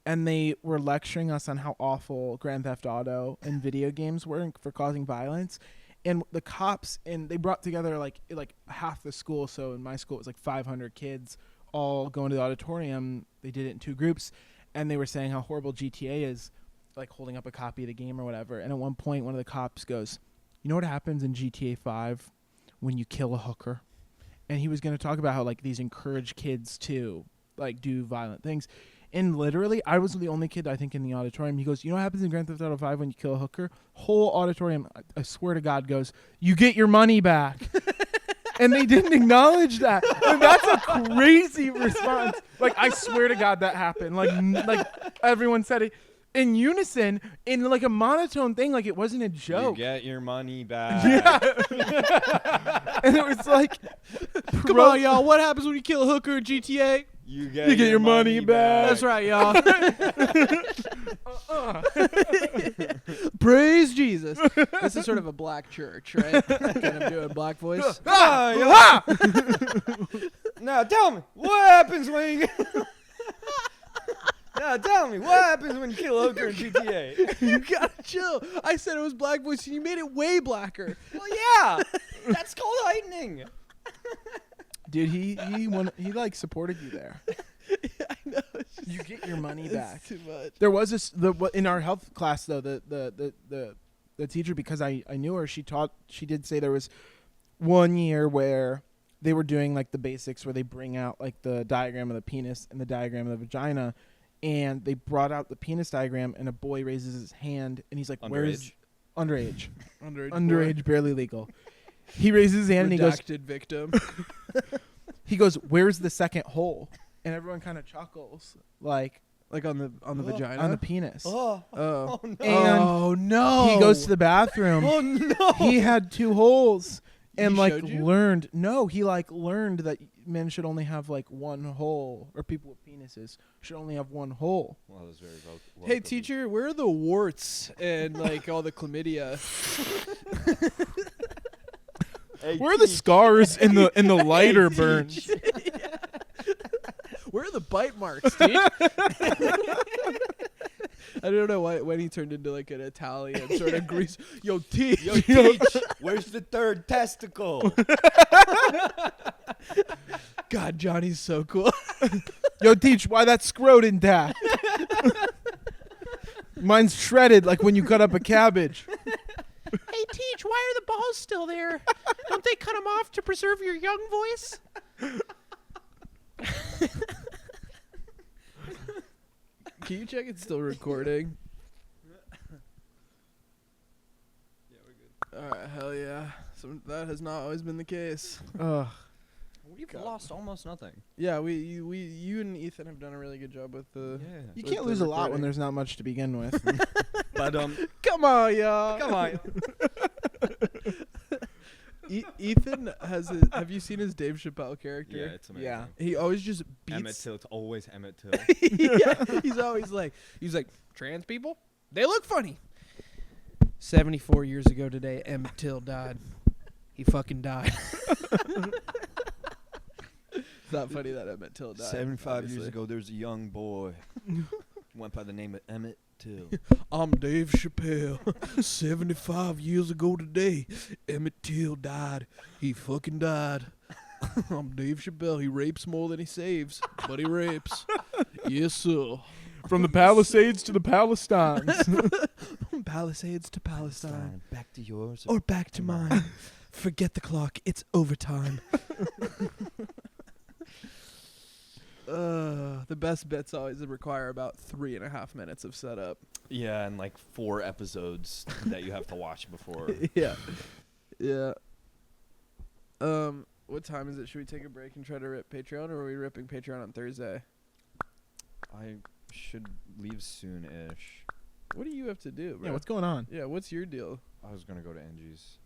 And they were lecturing us on how awful Grand Theft Auto and video games were for causing violence. And the cops, and they brought together like half the school. So in my school, it was like 500 kids all going to the auditorium. They did it in 2 groups. And they were saying how horrible GTA is, like holding up a copy of the game or whatever. And at one point, one of the cops goes, "You know what happens in GTA 5 when you kill a hooker?" And he was going to talk about how like these encourage kids to like do violent things. And literally, I was the only kid, I think, in the auditorium. He goes, "You know what happens in Grand Theft Auto 5 when you kill a hooker?" Whole auditorium, I swear to God, goes, "You get your money back." And they didn't acknowledge that. And that's a crazy response. Like, I swear to God that happened. Like everyone said it in unison, in like a monotone thing, like it wasn't a joke. You get your money back. Yeah. And it was like, Come on, y'all. What happens when you kill a hooker in GTA? You get your money back. That's right, y'all. praise Jesus. This is sort of a black church, right? Kind of doing black voice. Now tell me, what happens when you... Now tell me, what happens when you kill Ogre in GTA? You gotta chill. I said it was black voice, and you made it way blacker. Well, yeah. That's called heightening. Dude, he like supported you there. Yeah, I know. You get your money It's back. too much. There was this in our health class though, the teacher, because I knew her, she did say there was one year where they were doing like the basics where they bring out like the diagram of the penis and the diagram of the vagina, and they brought out the penis diagram and a boy raises his hand and he's like, where's underage Underage, barely legal. He raises his hand and he goes, redacted victim. he goes, where's the second hole? And everyone kind of chuckles, like Like on the vagina? on the penis. Oh, Oh. no. And Oh, no. he goes to the bathroom. Oh, no. He had 2 holes and He like showed you? learned. No, he like learned that men should only have like 1 hole, or people with penises should only have 1 hole. Well, that was very well Hey, teacher, where are the warts and like all the chlamydia? Hey, Where are the scars and the lighter burns? Where are the bite marks, dude? I don't know why when he turned into like an Italian sort of grease. Yo, teach. Yo, teach, where's the 3rd testicle? God, Johnny's so cool. Yo, teach, why that scrot intact? Mine's shredded like when you cut up a cabbage. Hey, teach, why are the balls still there? Don't they cut them off to preserve your young voice? Can you check it's still recording? Yeah, we're good. All right, hell yeah. That has not always been the case. Ugh. We've God. lost almost nothing. Yeah, you and Ethan have done a really good job with the. You With can't the lose a lot when recording. there's not much to begin with. But Come on, y'all. come on. Ethan has. Have you seen his Dave Chappelle character? Yeah, it's amazing. Yeah. He always just Emmett beats. Till. It's always Emmett Till. Yeah, he's always like, trans people, they look funny. 74 years ago today, Emmett Till died. He fucking died. It's not funny that Emmett Till died. 75 obviously. years ago, there's a young boy. Went by the name of Emmett Till. I'm Dave Chappelle. 75 years ago today, Emmett Till died. He fucking died. I'm Dave Chappelle. He rapes more than he saves, but he rapes. Yes, sir. From the Palisades to the Palestines. Palisades to Palestine. Back to yours. Or back to mine. Forget the clock. It's overtime. The best bits always require about 3.5 minutes of setup. Yeah, and like 4 episodes that you have to watch before. Yeah. Yeah. What time is it? Should we take a break and try to rip Patreon, or are we ripping Patreon on Thursday? I should leave soon-ish. What do you have to do, bro? Yeah, what's going on? Yeah, what's your deal? I was gonna go to Angie's.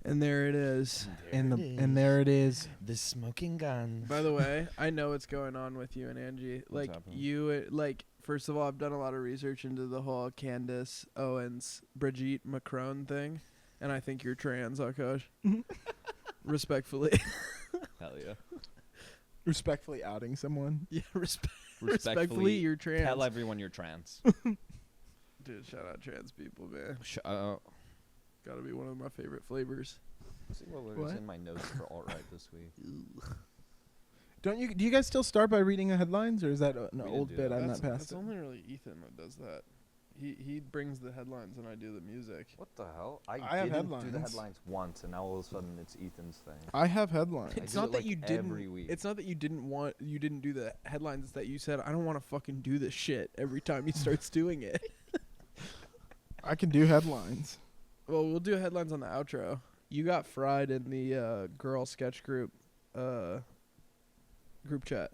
And there it is. And there it is. The smoking gun. By the way, I know what's going on with you and Angie. What's Like, happening? first of all, I've done a lot of research into the whole Candace Owens, Brigitte Macron thing, and I think you're trans, Aakash. Respectfully. Hell yeah. Respectfully outing someone. Yeah, respectfully, you're trans. Tell everyone you're trans. Dude, shout out trans people, man. Gotta be one of my favorite flavors. See what was What? in my notes for alt-right this week. Do you guys still start by reading the headlines, or is that an didn't old do bit? that. I'm not past That's it. only really Ethan that does that. He brings the headlines and I do the music. What the hell? I have didn't do the headlines. headlines once, and now all of a sudden it's Ethan's thing. I have headlines. It's do not it, that like, you didn't. every week. It's not that you didn't do the headlines. It's that you said I don't want to fucking do this shit every time he starts doing it. I can do headlines. Well, we'll do headlines on the outro. You got fried in the girl sketch group chat.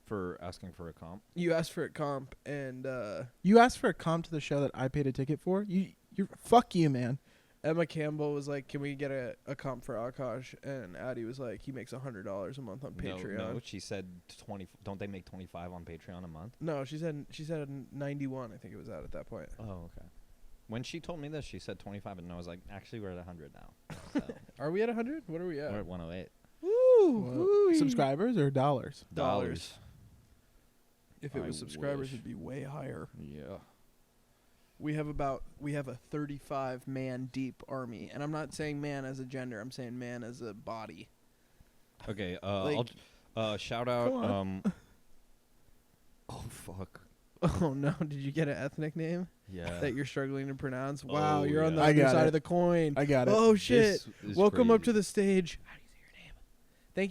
For asking for a comp? You asked for a comp, and You asked for a comp to the show that I paid a ticket for. You're fuck you, man. Emma Campbell was like, "Can we get a comp for Aakash?" And Addie was like, "He makes $100 a month on Patreon." No, she said 20. Don't they make 25 on Patreon a month? No, she said 91. I think it was at that point. Oh, okay. When she told me this, she said 25, and I was like, actually, we're at 100 now. So Are we at 100? What are we at? we're at 108. Woo! Subscribers or dollars? Dollars. If it I was subscribers, wish. it'd be way higher. Yeah. We have a 35 man deep army, and I'm not saying man as a gender. I'm saying man as a body. Okay. Like- I'll shout out. Go on. Oh fuck. Oh no! Did you get an ethnic name Yeah. that you're struggling to pronounce? Wow, Oh, you're on the yeah. I other got side it. of the coin. I got it. Oh shit! This is Welcome up to crazy. the stage. How do you say your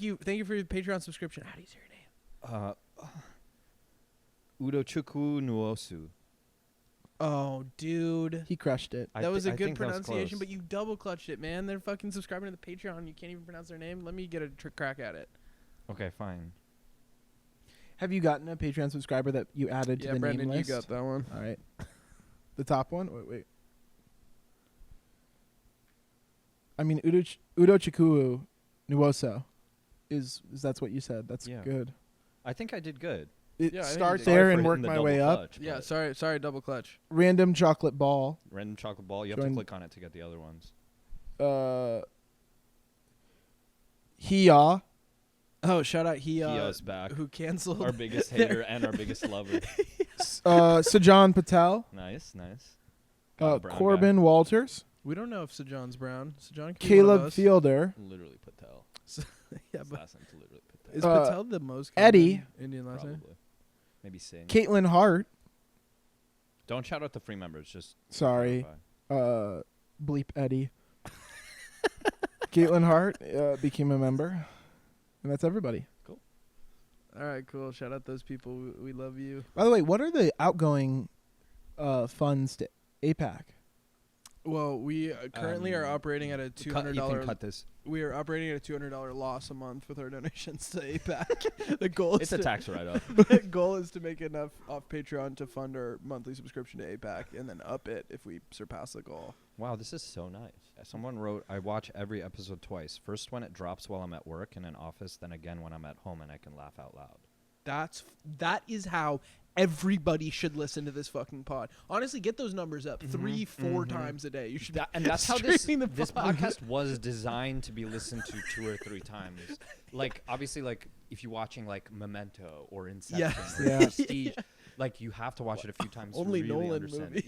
name? Thank you for your Patreon subscription. How do you say your name? Udochukwu Nuosu. Oh, dude. He crushed it. That was a I good think that was pronunciation, close. but you double clutched it, man. They're fucking subscribing to the Patreon. You can't even pronounce their name. Let me get a crack at it. Okay, fine. Have you gotten a Patreon subscriber that you added to Yeah, the Brendan, name you list? got that one. All right. The top one? Wait. I mean, Udochukwu Nuoso is that's what you said. That's Yeah. good. I think I did good. It Yeah, I think you start did. there Sorry for and hitting work the my double way up. clutch, Yeah, but sorry, double clutch. Random chocolate ball. Random chocolate ball. You have to Join- click on it to get the other ones. Hia. Oh, shout out Hia's back. who canceled. Our biggest hater and our biggest lover. Sajan Patel. Nice. Brown guy. Corbin Walters. We don't know if Sajan's brown. Sajan could be one of Caleb us. Fielder. Literally Patel. Yeah, His but last name's literally Patel. is Uh, Patel the most Eddie. common Indian last name? Probably. Maybe Singh. Caitlin Hart. Don't shout out the free members. Just Sorry. clarify. Bleep Eddie. Caitlin Hart became a member. And that's everybody. All right, cool. Shout out those people. We love you. By the way, what are the outgoing funds to APAC? Well, we currently are operating at a You can $200. cut this. We are operating at a $200 loss a month with our donations to APAC. The goal is It's a tax write-off. the goal is to make enough off Patreon to fund our monthly subscription to APAC and then up it if we surpass the goal. Wow, this is so nice. Someone wrote, I watch every episode twice. First when it drops while I'm at work in an office, then again when I'm at home and I can laugh out loud. That is how everybody should listen to this fucking pod. Honestly, get those numbers up 3-4 times a day. You should And that's how this streaming the pod. podcast was designed to be listened to 2 or 3 times. Like, obviously, like, if you're watching, like, Memento or Inception Yes. or Yeah. Prestige, like, you have to watch it a few times Only to really Nolan understand movies. it.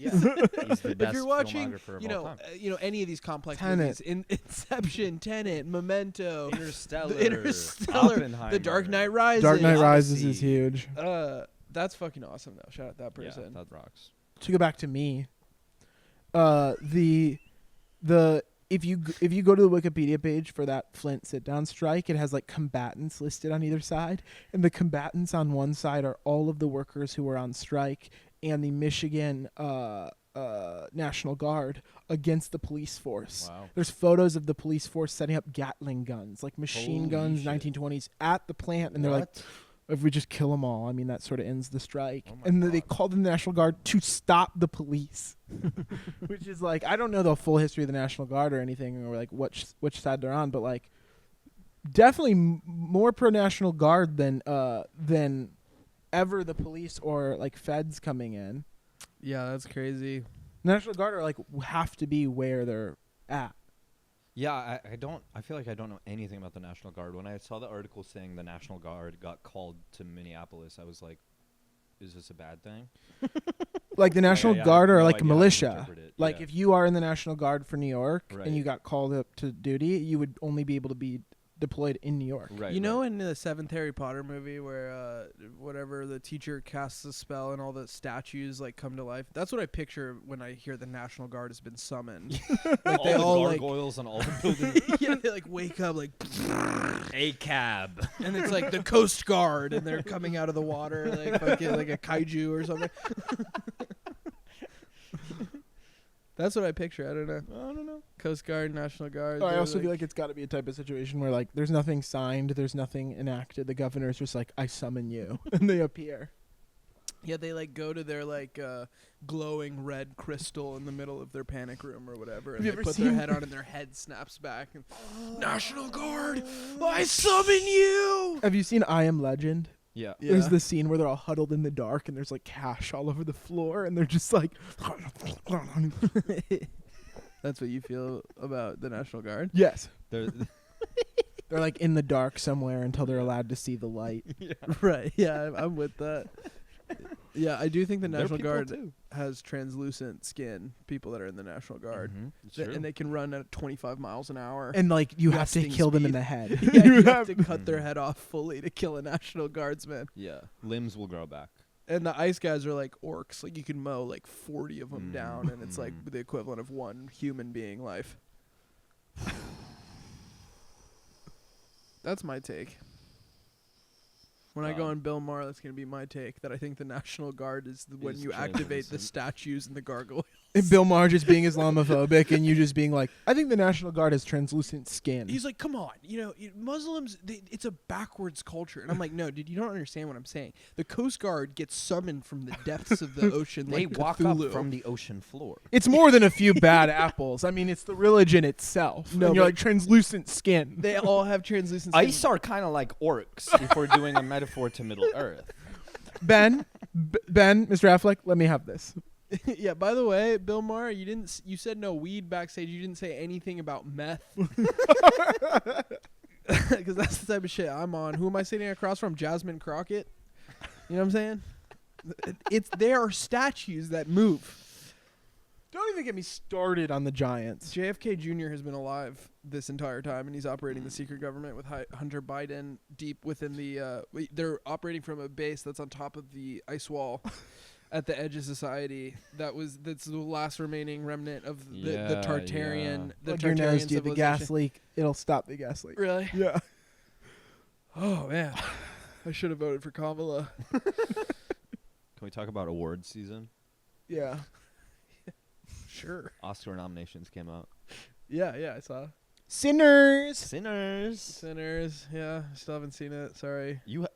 Yeah. He's the best If you're watching, filmographer of all time. any of these complex Tenet. movies, Inception, Tenet, Memento, Interstellar, Interstellar, Oppenheimer. The Dark Knight Rises. Dark Knight Rises Odyssey. is huge. That's fucking awesome though. Shout out that Yeah, person. that rocks. To go back to me, the if you go to the Wikipedia page for that Flint sit down strike, it has like combatants listed on either side, and the combatants on one side are all of the workers who were on strike and the Michigan National Guard against the police force. Wow. There's photos of the police force setting up Gatling guns, like machine Holy guns, shit. 1920s, at the plant, and they're like, if we just kill them all, I mean, that sort of ends the strike. Oh my And they God. called in the National Guard to stop the police, which is like, I don't know the full history of the National Guard or anything, or like which side they're on, but like, definitely more pro National Guard than ever the police or like feds coming in. Yeah, that's crazy. National Guard are like have to be where they're at. Yeah, I feel like I don't know anything about the National Guard. When I saw the article saying the National Guard got called to Minneapolis, I was like, is this a bad thing? Like the National Yeah, I Guard have are no like idea how to militia. interpret it. Like Yeah. if you are in the National Guard for New York Right. and you got called up to duty, you would only be able to be deployed in New York. Right, You know, right. in the 7th Harry Potter movie where whatever the teacher casts a spell and all the statues like come to life. That's what I picture when I hear the National Guard has been summoned. all they the all, like- gargoyles and all the buildings. Yeah, they like wake up like, A cab. and it's like the Coast Guard, and they're coming out of the water like fucking like a kaiju or something. That's what I picture. I don't know. Coast Guard, National Guard. I they're, also feel like it's got to be a type of situation where like there's nothing signed, there's nothing enacted. The governor's just like, I summon you, and they appear. yeah, they like go to their like glowing red crystal in the middle of their panic room or whatever, and Have you they ever put their seen- head on, and their head snaps back. And, National Guard, I summon you. Have you seen I Am Legend? Yeah. There's the scene where they're all huddled in the dark and there's like cash all over the floor and they're just like. That's what you feel about the National Guard? Yes. They're They're like in the dark somewhere until they're allowed to see the light. yeah. Right. Yeah, I'm with that. Yeah, I do think the They're National people Guard too. has translucent skin, people that are in the National Guard. Mhm. It's Th- true. and they can run at 25 miles an hour. And like you have to Resting kill them in speed. the head. Yeah, you have to cut their head off fully to kill a National Guardsman. Yeah. Limbs will grow back. And the ice guys are like orcs. Like you can mow like 40 of them down, and it's like Mhm. the equivalent of one human being life. That's my take. When I go God. on Bill Maher, that's going to be my take. That I think the National Guard is when Is you activate the translucent. statues and the gargoyle. And Bill Maher just being Islamophobic and you just being like, I think the National Guard has translucent skin. He's like, come on, Muslims, it's a backwards culture. And I'm like, no, dude, you don't understand what I'm saying. The Coast Guard gets summoned from the depths of the ocean They like walk Cthulhu. up from the ocean floor. It's more than a few bad apples. I mean, it's the religion itself. No, and you're but- like translucent skin. They all have translucent skin. Ice are kind of like orcs if we're doing a metaphor to Middle Earth. Ben, Mr. Affleck, let me have this. Yeah, by the way, Bill Maher, you said no weed backstage. You didn't say anything about meth. Because that's the type of shit I'm on. Who am I sitting across from? Jasmine Crockett? You know what I'm saying? There are statues that move. Don't even get me started on the Giants. JFK Jr. has been alive this entire time, and he's operating the secret government with Hunter Biden deep within the... they're operating from a base that's on top of the ice wall at the edge of society. That's the last remaining remnant of the Tartarian... The Plug your Tartarian nose, dude. The gas civilization. leak. It'll stop the gas leak. Really? Yeah. Oh, man. I should have voted for Kamala. Can we talk about awards season? Yeah. Sure. Oscar nominations came out. Yeah, I saw. Sinners. Sinners. Sinners. Yeah, still haven't seen it. Sorry. Well,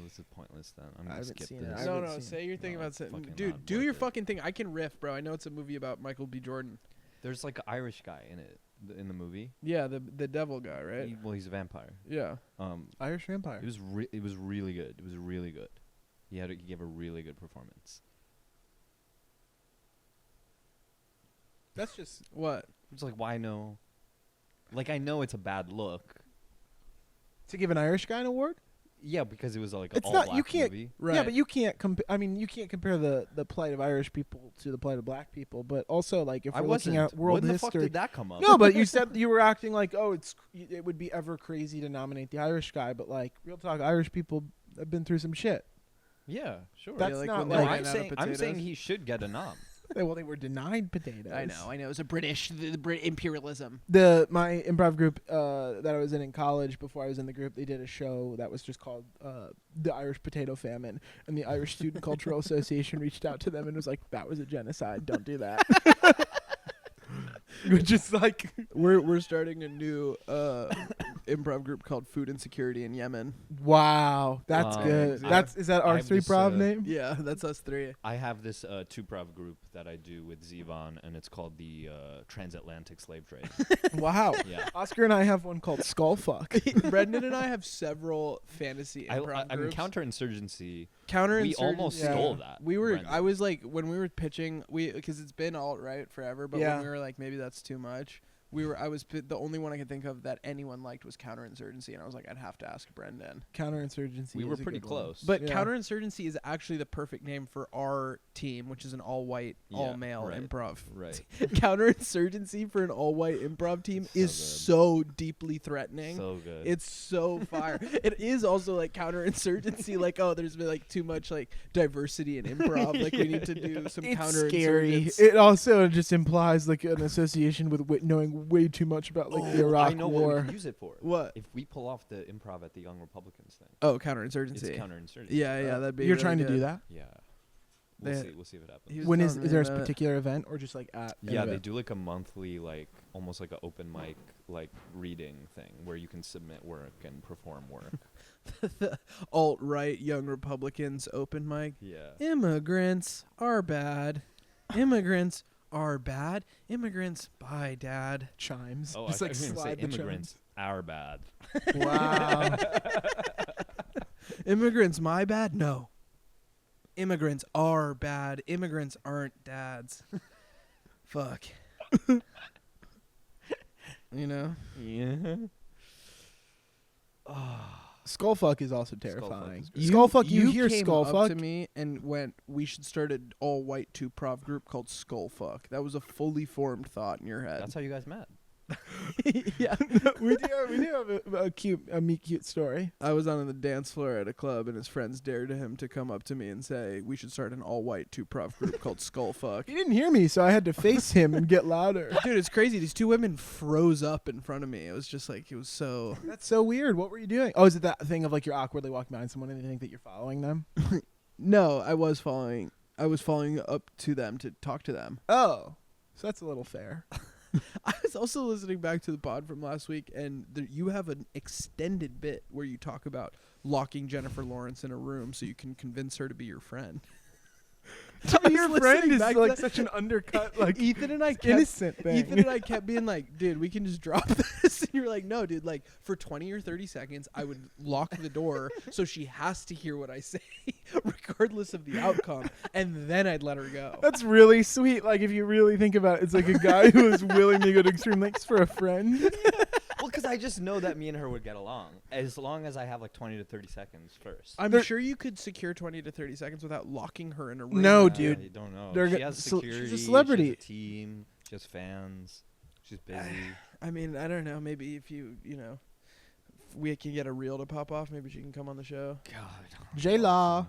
this is pointless then. I'm I gonna haven't skip seen it. this. I No, haven't seen say your thing No, about it's sin. fucking Dude, not do worth your it. fucking thing. I can riff, bro. I know it's a movie about Michael B. Jordan. There's like an Irish guy in it in the movie. Yeah, the devil guy, right? He's a vampire. Yeah. Irish vampire. It was really good. It was really good. He gave a really good performance. That's just. What? It's like, why no? Like, I know it's a bad look. To give an Irish guy an award? Yeah, because it was like It's an not. all-black You can't. movie. Right. Yeah, but you can't. I mean, you can't compare the plight of Irish people to the plight of black people. But also, like, if I we're wasn't. looking at world when the fuck history. did that come up? No, but you said you were acting like, oh, it would be ever crazy to nominate the Irish guy. But like, real talk, Irish people have been through some shit. Yeah, sure. That's like not when no, they like. ran out of I'm saying potatoes. he should get a nom. Well, they were denied potatoes. I know. It's a British, the Brit imperialism. My improv group that I was in college, before I was in the group, they did a show that was just called the Irish Potato Famine, and the Irish Student Cultural Association reached out to them and was like, "That was a genocide. Don't do that." Which is like, We're starting a new improv group called Food Insecurity in Yemen. wow, that's good. Yeah. Is that our I have three this, prov name? Yeah, that's us three. I have this two-prov group that I do with Zivan, and it's called the Transatlantic Slave Trade. Wow. Yeah. Oscar and I have one called Skullfuck. Brendan and I have several fantasy improv I mean, groups. counterinsurgency. Counterinsurgency. We almost Yeah. stole that. We were. Brendan. I was like, when we were pitching, because it's been alt-right forever, but Yeah. when we were like, maybe that's too much. The only one I could think of that anyone liked was counterinsurgency, and I was like, I'd have to ask Brendan. Counterinsurgency. We were is a pretty good one. close. But Yeah. counterinsurgency is actually the perfect name for our team, which is an all-white, Yeah, all-male right. improv. Right. Counterinsurgency for an all-white improv team is So so deeply threatening. So good. It's so fire. It is also like counterinsurgency, like, oh, there's been like too much like diversity in improv. Like we need to do some It's counterinsurgency. scary. It also just implies like an association with knowing way too much about like the Iraq I know War. what we can use it for. What? If we pull off the improv at the Young Republicans thing. Oh, It's counterinsurgency. counterinsurgency. Yeah, that'd be. You're really trying to do good. that? Yeah. They- We'll see if it happens. He was When telling is there a me about it. particular event or just like at? an Yeah, they event? do like a monthly, like almost like an open mic, like reading thing where you can submit work and perform work. The alt-right Young Republicans open mic. Yeah. Immigrants are bad. Immigrants are bad. Immigrants, bye, Dad. chimes. Oh, just I like was gonna say slide the immigrants are bad. chimes. Wow. Immigrants, my bad? No. Immigrants are bad. Immigrants aren't dads. Fuck. You know? Yeah. Skullfuck is also terrifying. is good. Skullfuck, you hear came up Skullfuck to me and went, we should start an all-white 2-prov group called Skullfuck. That was a fully formed thought in your head. That's how you guys met. yeah, we do have a meet cute story. I was on the dance floor at a club, and his friends dared him to come up to me and say, we should start an all-white 2-prov group called Skullfuck. He didn't hear me, so I had to face him and get louder. Dude, it's crazy. These 2 women froze up in front of me. It was just like, it was so... That's so weird. What were you doing? Oh, is it that thing of like you're awkwardly walking behind someone and they think that you're following them? No, I was following up to them to talk to them. Oh, so that's a little fair. I was also listening back to the pod from last week, and you have an extended bit where you talk about locking Jennifer Lawrence in a room so you can convince her to be your friend. Your friend is like such an undercut, like Ethan and I kept, innocent thing. Ethan and I kept being like, dude, we can just drop this. And you're like, no, dude, like for 20 or 30 seconds, I would lock the door so she has to hear what I say, regardless of the outcome, and then I'd let her go. That's really sweet. Like if you really think about it, it's like a guy who is willing to go to extreme lengths for a friend. Well, because I just know that me and her would get along as long as I have like 20 to 30 seconds first. I'm sure you could secure 20 to 30 seconds without locking her in a room. No, Yeah, dude. you don't know. They're She go- has so- security. she's a celebrity. She has a team. She has fans. She's busy. I mean, I don't know. Maybe if if we can get a reel to pop off, maybe she can come on the show. God. J-Law.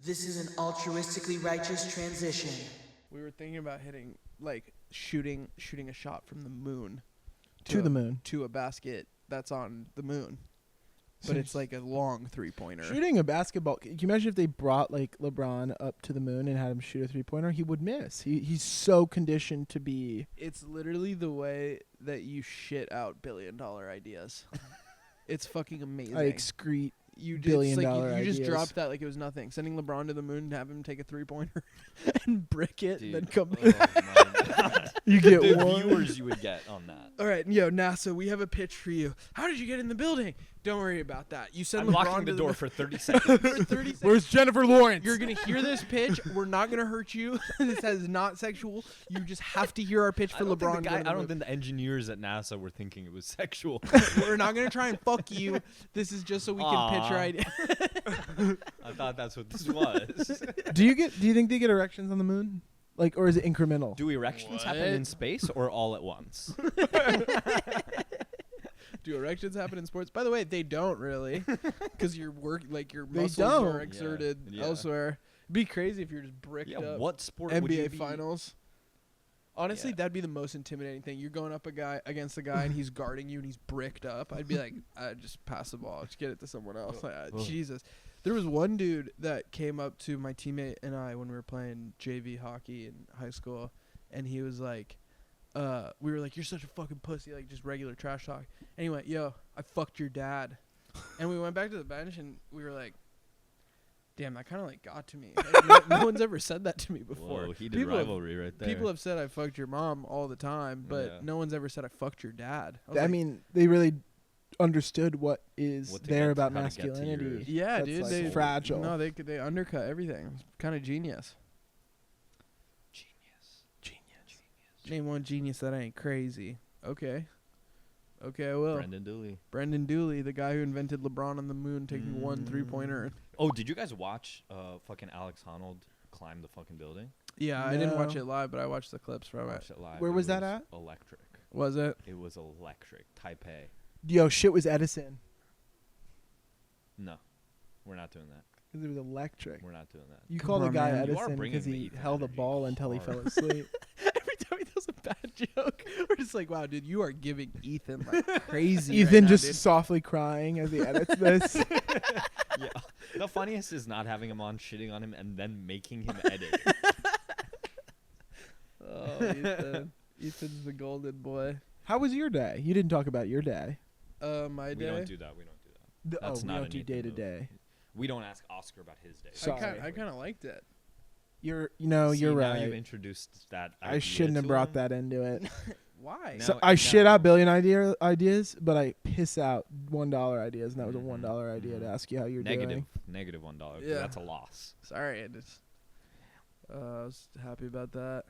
This is an altruistically righteous transition. We were thinking about shooting a shot from the moon To the moon. to a basket that's on the moon, but it's like a long 3-pointer. Shooting a basketball. Can you imagine if they brought like LeBron up to the moon and had him shoot a 3-pointer? He would miss. He's so conditioned to be. It's literally the way that you shit out billion-dollar ideas. It's fucking amazing. I excrete. You billion-dollar you just ideas. dropped that like it was nothing. Sending LeBron to the moon and have him take a 3-pointer and brick it, and then Dude. come Oh back. my God. You get The one. viewers you would get on that. All right, yo, NASA, we have a pitch for you. How did you get in the building? Don't worry about that. You send I'm LeBron locking to the door moon for 30 seconds. for 30 seconds. Where's Jennifer Lawrence? You're going to hear this pitch. We're not going to hurt you. This is not sexual. You just have to hear our pitch for LeBron. I don't think the engineers at NASA were thinking it was sexual. We're not going to try and fuck you. This is just so we can pitch your Aw. idea. I thought that's what this was. Do you think they get erections on the moon? Like, or is it incremental? Do erections happen in space or all at once? Do erections happen in sports? By the way, they don't really, because your They muscles don't. are exerted Yeah. elsewhere. It'd be crazy if you're just bricked Yeah, up. what sport would you NBA be? finals. Honestly, Yeah. that'd be the most intimidating thing. You're going up against a guy and he's guarding you and he's bricked up. I'd be like, just pass the ball, just get it to someone else. Like, Jesus. There was one dude that came up to my teammate and I when we were playing JV hockey in high school, and he was like, we were like, you're such a fucking pussy, like just regular trash talk. And he went, yo, I fucked your dad. And we went back to the bench and we were like, damn, that kind of like got to me. Like, no one's ever said that to me before. Whoa, heated People have- rivalry right there. People have said I fucked your mom all the time, but Yeah. no one's ever said I fucked your dad. was I like, mean, they really understood what is What to there get- about how to get to masculinity. yeah, That's dude, like they fragile. No, they undercut everything. It's kind of genius. Name one genius that ain't crazy. Okay, I will. Brendan Dewley, the guy who invented LeBron on the moon, taking one 3-pointer. Oh, did you guys watch fucking Alex Honnold climb the fucking building? Yeah, I didn't watch No. it live, but I watched the clips from it. Watched it live. Where It was that at? Electric. Was it? It was electric. Taipei. Yo, shit was Edison. No, we're not doing that. Because it was electric. We're not doing that. You Come call the on, guy man. You are Edison bringing because the he Ethan held a energy ball until he hard. fell asleep. Every time he does a bad joke, we're just like, wow, dude, you are giving Ethan like crazy. Ethan right now, just dude. softly crying as he edits this. Yeah. The funniest is not having him on, shitting on him, and then making him edit. Oh, Ethan. Ethan's the golden boy. How was your day? You didn't talk about your day. My We day. don't do that. That's we not don't an do Ethan day to move. day. We don't ask Oscar about his day. Sorry. I kind of liked it. You're See, you're now right. you've introduced that. I idea shouldn't have to brought him. that into it. Why? No. So I shit out billion ideas, but I piss out $1 ideas, and that was a $1 idea to ask you how you're doing. Negative $1. Yeah. That's a loss. Sorry, I was happy about that.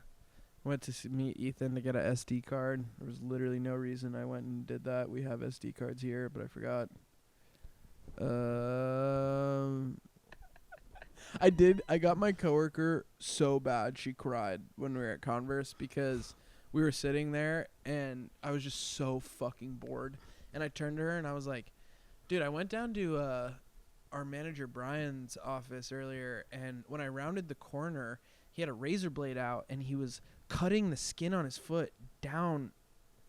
Went to meet Ethan to get a SD card. There was literally no reason I went and did that. We have SD cards here, but I forgot. I got my coworker so bad she cried when we were at Converse because we were sitting there and I was just so fucking bored. And I turned to her and I was like, dude, I went down to our manager Brian's office earlier, and when I rounded the corner, he had a razor blade out and he was cutting the skin on his foot down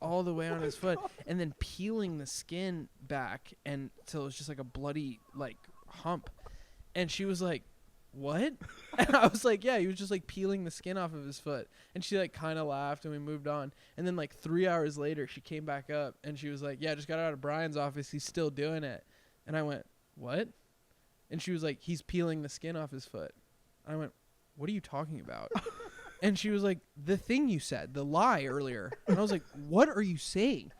all the way on his foot and then peeling the skin back until it was just like a bloody like hump. And she was like, what? And I was like, yeah, he was just like peeling the skin off of his foot. And she like kind of laughed and we moved on. And then like 3 hours later she came back up and she was like, yeah, just got out of Brian's office, he's still doing it. And I went, what? And she was like, he's peeling the skin off his foot. I went, what are you talking about? And she was like, the thing you said, the lie earlier. And I was like, what are you saying?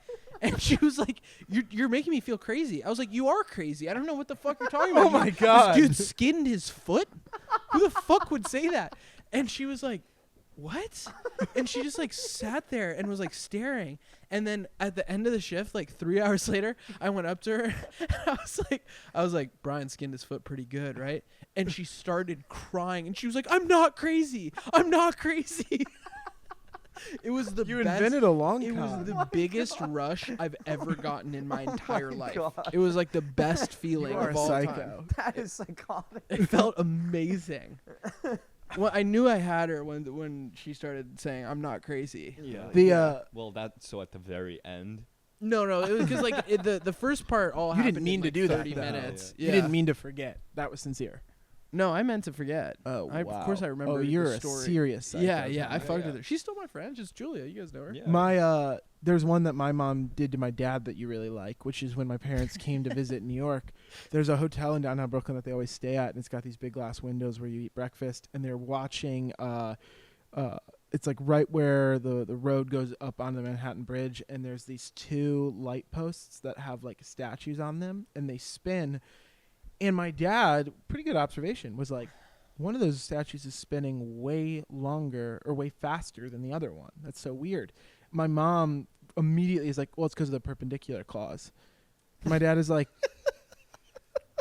And she was like, you're making me feel crazy. I was like, you are crazy. I don't know what the fuck you're talking about. Oh my God. This dude skinned his foot? Who the fuck would say that? And she was like, what? And she just like sat there and was like staring. And then at the end of the shift, like 3 hours later, I went up to her and I was like, Brian skinned his foot pretty good, right? And she started crying and she was like, I'm not crazy. I'm not crazy. It was the You best. invented a long It was con. the biggest rush I've ever gotten in my entire life. It was like the best feeling You are of a all psycho. time. That is psychotic. It felt amazing. Well, I knew I had her when she started saying I'm not crazy. The Well, that's so at the very end. No, it was because like the first part all you happened didn't mean in, to like, do 30 that. Though. minutes. You didn't mean to forget. That was sincere. No, I meant to forget. Oh, Of course I remember. Oh, the you're a story. serious psycho. Yeah. I fucked yeah. with her. She's still my friend. She's Julia. You guys know her. Yeah. My there's one that my mom did to my dad that you really like, which is when my parents came to visit New York. There's a hotel in downtown Brooklyn that they always stay at, and it's got these big glass windows where you eat breakfast, and they're watching. It's like right where the road goes up on the Manhattan Bridge, and there's these two light posts that have like statues on them, and they spin. And my dad, pretty good observation, was like, one of those statues is spinning way longer or way faster than the other one. That's so weird. My mom immediately is like, well, it's because of the perpendicular clause. My dad is like,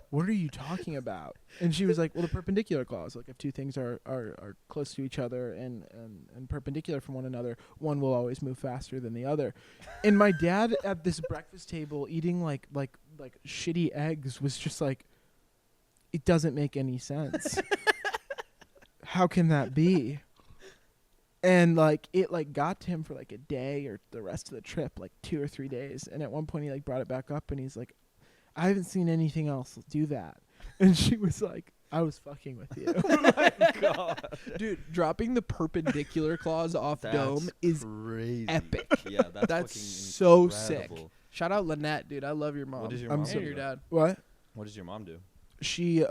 what are you talking about? And she was like, well, the perpendicular clause. Like if two things are close to each other and perpendicular from one another, one will always move faster than the other. And my dad at this breakfast table eating like shitty eggs was just like, it doesn't make any sense. How can that be? And like it like got to him for like a day or the rest of the trip, like 2 or 3 days. And at one point he like brought it back up and he's like, I haven't seen anything else do that. And she was like, I was fucking with you. Oh my God. Dude, dropping the perpendicular clause off dome is crazy. epic. Yeah, that's That's fucking so sick. incredible. Shout out Lynette, dude. I love your mom. What does your I'm mom so- and your do? dad. What? What does your mom do? She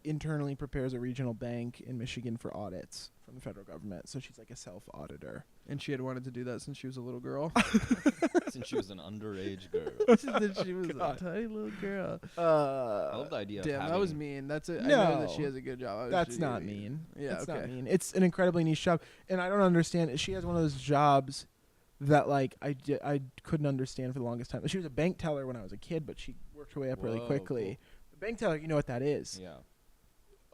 internally prepares a regional bank in Michigan for audits from the federal government. So she's like a self-auditor. And she had wanted to do that since she was a little girl. Since she was an underage girl. Since she was a tiny little girl. I love the idea of Damn, having that was mean. That's it. I know that she No. has a good job. I was That's just- not mean. Yeah, That's okay. not mean. It's an incredibly niche job. And I don't understand. She has one of those jobs that like I couldn't understand for the longest time. She was a bank teller when I was a kid, but she worked her way up really Whoa, quickly. The bank teller, you know what that is. Yeah.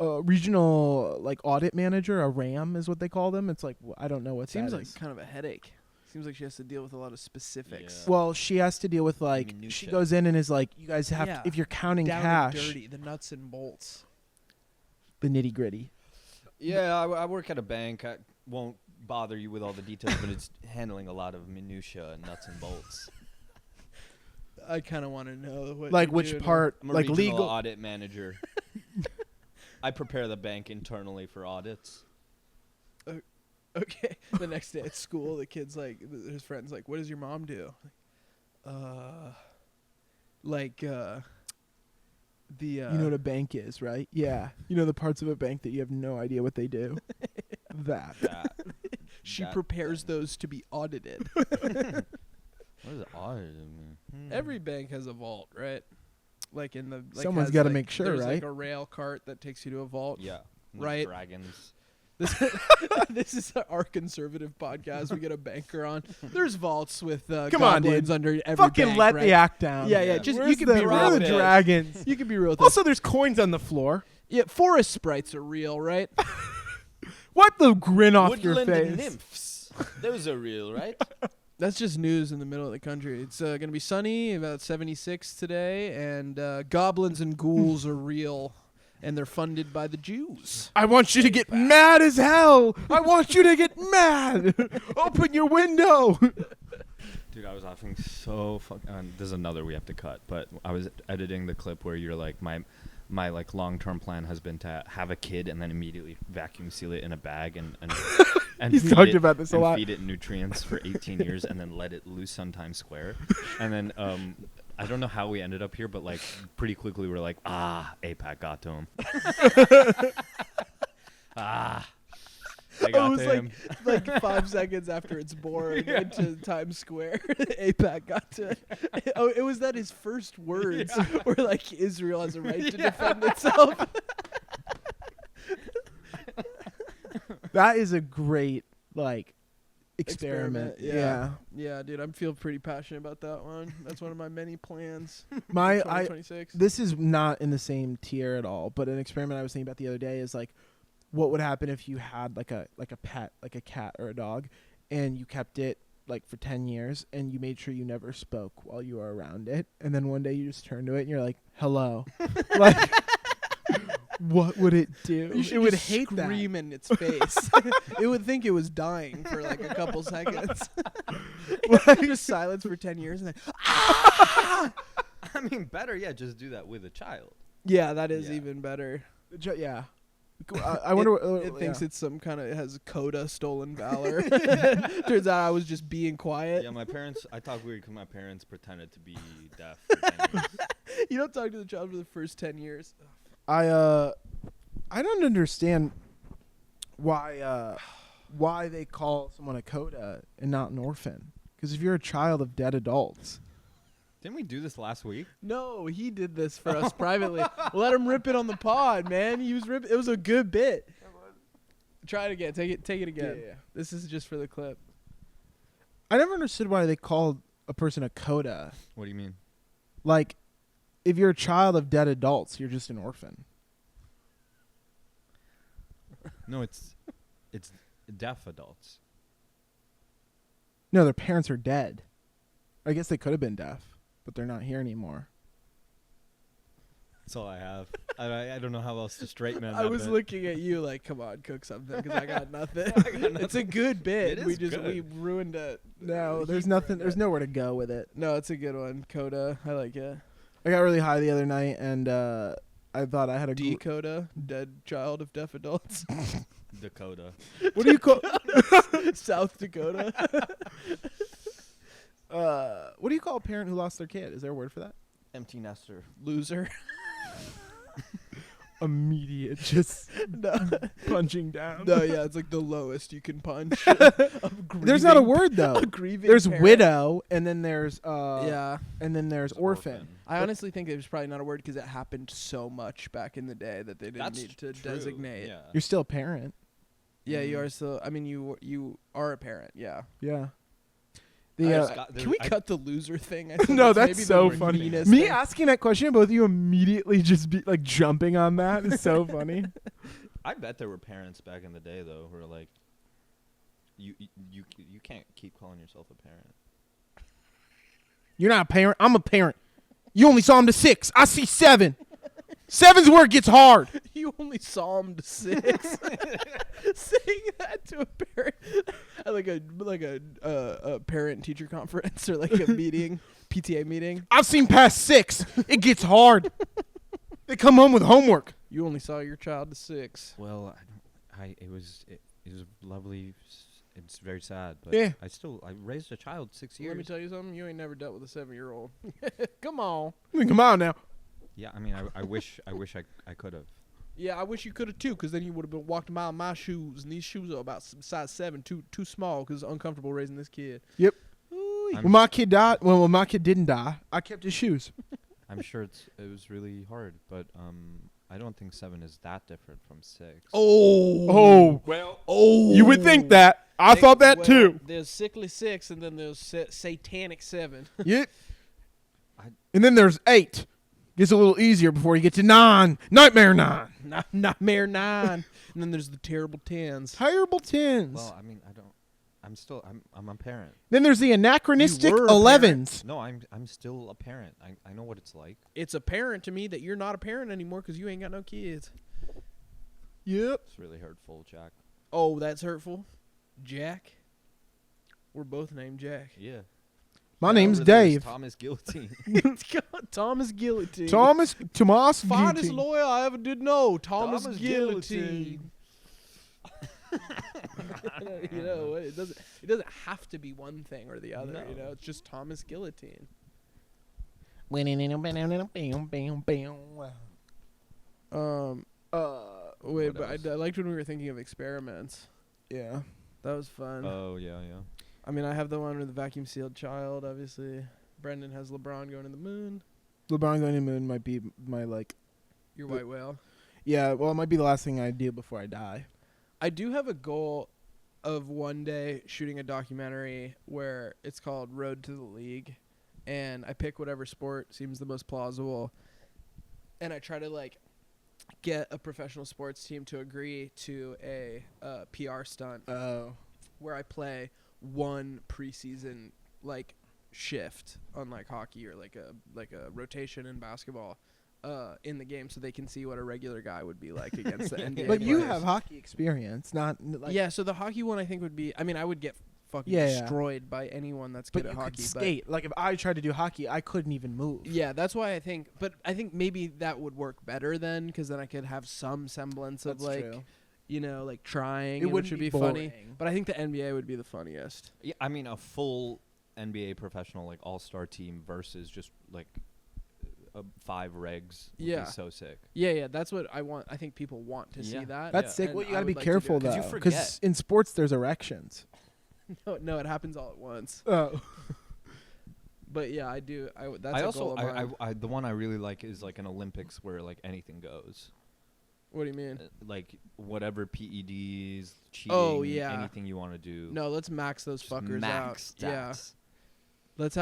Regional like audit manager, a RAM is what they call them. It's like I don't know what Seems that like is. kind of a headache. Seems like she has to deal with a lot of specifics. Yeah. Well, she has to deal with like she Minutia. goes in and is like, you guys have Yeah. to, if you're counting Down cash, and dirty, the nuts and bolts. the nitty gritty. Yeah, I work at a bank. I won't bother you with all the details, but it's handling a lot of minutia and nuts and bolts. I kind of want to know what Like you're which doing. part, I'm a like regional legal. audit manager. I prepare the bank internally for audits. Okay. The next day at school, the kid's like, his friend's like, "What does your mom do?" You You know what a bank is, right? Yeah. You know the parts of a bank that you have no idea what they do. That. She that prepares thing. those to be audited. What does audited mean? Every bank has a vault, right? Like in the Someone's has, gotta like, make sure, there's right? like a rail cart that takes you to a vault. Yeah. Right. Dragons. This is our conservative podcast. We get a banker on. There's vaults with Come on, goblins dude. under every Fucking bank, let right? the act down. Yeah, Yeah. just Where's you can the, be where real are with the it. dragons? You can be real with Also, there's coins on the floor. Yeah, forest sprites are real, right? Wipe the grin off your Woodland face. nymphs. Those are real, right? That's just news in the middle of the country. It's going to be sunny, about 76 today, and goblins and ghouls are real, and they're funded by the Jews. I want you to get mad as hell. I want you to get mad. Open your window. Dude, I was laughing so fucking. This is another we have to cut, but I was editing the clip where you're like, my like long-term plan has been to have a kid and then immediately vacuum seal it in a bag and He's feed talked it, about this a and lot. feed it nutrients for 18 years and then let it loose on Times Square. And then I don't know how we ended up here, but like pretty quickly we're like, APAC got to him. They got It was to him. like 5 seconds after it's born into Times Square. AIPAC got to it. Oh, it was that his first words were like, Israel has a right to defend itself. That is a great experiment. Yeah. Yeah, dude, I feel pretty passionate about that one. That's one of my many plans. My 2026. This is not in the same tier at all, but an experiment I was thinking about the other day is like, what would happen if you had like a pet, like a cat or a dog, and you kept it like for 10 years and you made sure you never spoke while you were around it, and then one day you just turn to it and you're like, hello. Like, what would it do? You should It would just hate that. scream in its face. It would think it was dying for like a couple seconds. Just silence for 10 years and then I mean, better yet, just do that with a child. yeah, that is Yeah. even better. Yeah. I wonder. It thinks it's some kind of, it has coda, stolen valor. Turns out I was just being quiet. Yeah, my parents, I talk weird because my parents pretended to be deaf for 10 years. You don't talk to the child for the first 10 years. I don't understand why they call someone a coda and not an orphan. Because if you're a child of dead adults, Didn't we do this last week? No, he did this for us privately. Let him rip it on the pod, man. He was It was a good bit. Try it again. Take it again. Yeah. This is just for the clip. I never understood why they called a person a coda. What do you mean? Like, if you're a child of dead adults, you're just an orphan. No, it's deaf adults. No, their parents are dead. I guess they could have been deaf, but they're not here anymore. That's all I have. I don't know how else to straighten man I that was bit. looking at you like, come on, cook something, because I got nothing. It's a good bit. It We is just good. we ruined it. No, there's nothing. There's nowhere to go with it. No, it's a good one. Coda. I like it. I got really high the other night, and I thought I had a Dakota, dead child of deaf adults. Dakota. What do you call? South Dakota. What do you call a parent who lost their kid? Is there a word for that? Empty nester. Loser. Immediate, just No. punching down. No, yeah, it's like the lowest you can punch. There's not a word though. A grieving There's parent. widow, and then there's Yeah. and then there's orphan. I honestly think there's probably not a word because it happened so much back in the day that they didn't That's need to true. designate. Yeah. You're still a parent. Yeah, you are still. I mean, you are a parent. Yeah. Yeah. I The just got- Can we I- cut the loser thing? I think no, maybe that's the so funny. meanest Me thing. asking that question, both of you immediately just be like jumping on that is so funny. I bet there were parents back in the day though who were like, you can't keep calling yourself a parent. You're not a parent. I'm a parent. You only saw him to 6. I see 7. 7's where it gets hard. You only saw him to 6. Saying that to a parent, at like a parent teacher conference or like a meeting, PTA meeting. I've seen past 6. It gets hard. They come home with homework. You only saw your child to 6. Well, it was lovely. It's very sad, but Yeah. I raised a child 6 years. Let me tell you something. You ain't never dealt with a 7-year-old. Come on. I mean, come on now. Yeah, I mean, I wish I could have. Yeah, I wish you could have too, because then you would have been walked a mile in my shoes, and these shoes are about size 7, too small, because it's uncomfortable raising this kid. Yep. Ooh. When my kid died, when my kid didn't die, I kept his shoes. I'm sure it was really hard, but I don't think 7 is that different from 6. Oh. Well. You would think that. I thought that too. There's sickly 6, and then there's satanic 7. Yep. And then there's 8. Gets a little easier before you get to 9. Nightmare 9. Nightmare 9. And then there's the terrible 10s. Terrible 10s. Well, I mean, I'm a parent. Then there's the anachronistic You were a 11s. No, I'm still a parent. I know what it's like. It's apparent to me that you're not a parent anymore because you ain't got no kids. Yep. It's really hurtful, Jack. Oh, that's hurtful. Jack? We're both named Jack. Yeah. My name's Over there's Dave. Thomas Guillotine. Thomas Guillotine. Tomas Finest Guillotine. lawyer I ever did know. Thomas Thomas Guillotine. You know, it doesn't have to be one thing or the other. No. You know, it's just Thomas Guillotine. Wait, What but else? I liked when we were thinking of experiments. Yeah. That was fun. Oh, yeah. I mean, I have the one with the vacuum sealed child, obviously. Brendan has LeBron going to the moon. LeBron going to the moon might be my, like... Your white whale. Yeah, well, it might be the last thing I do before I die. I do have a goal of one day shooting a documentary where it's called Road to the League, and I pick whatever sport seems the most plausible, and I try to like get a professional sports team to agree to a PR stunt where I play one preseason like shift on like hockey or like a rotation in basketball in the game, so they can see what a regular guy would be like against the NBA. But you players. have hockey experience, not... like... Yeah, so the hockey one I think would be... I mean, I would get fucking destroyed by anyone that's But good at you hockey. could skate. Like, if I tried to do hockey, I couldn't even move. Yeah, that's why I think... But I think maybe that would work better then, because then I could have some semblance of, That's like, true. you know, like trying, It which wouldn't would be be funny. boring. But I think the NBA would be the funniest. Yeah, I mean, a full NBA professional, like, all-star team versus just, like, 5 regs would be so sick. Yeah, that's what I want. I think people want to see that. That's sick. and Well, you I gotta would be like to do careful, it. 'Cause though. you Because forget. in sports, there's erections. No, it happens all at once. Oh. But yeah, I do. That's I a also, goal of mine. I the one I really like is, like, an Olympics where, like, anything goes. What do you mean? Like, whatever PEDs, cheating, Oh, yeah. anything you want to do. No, let's max those Just fuckers max out. Yeah. stats. Let's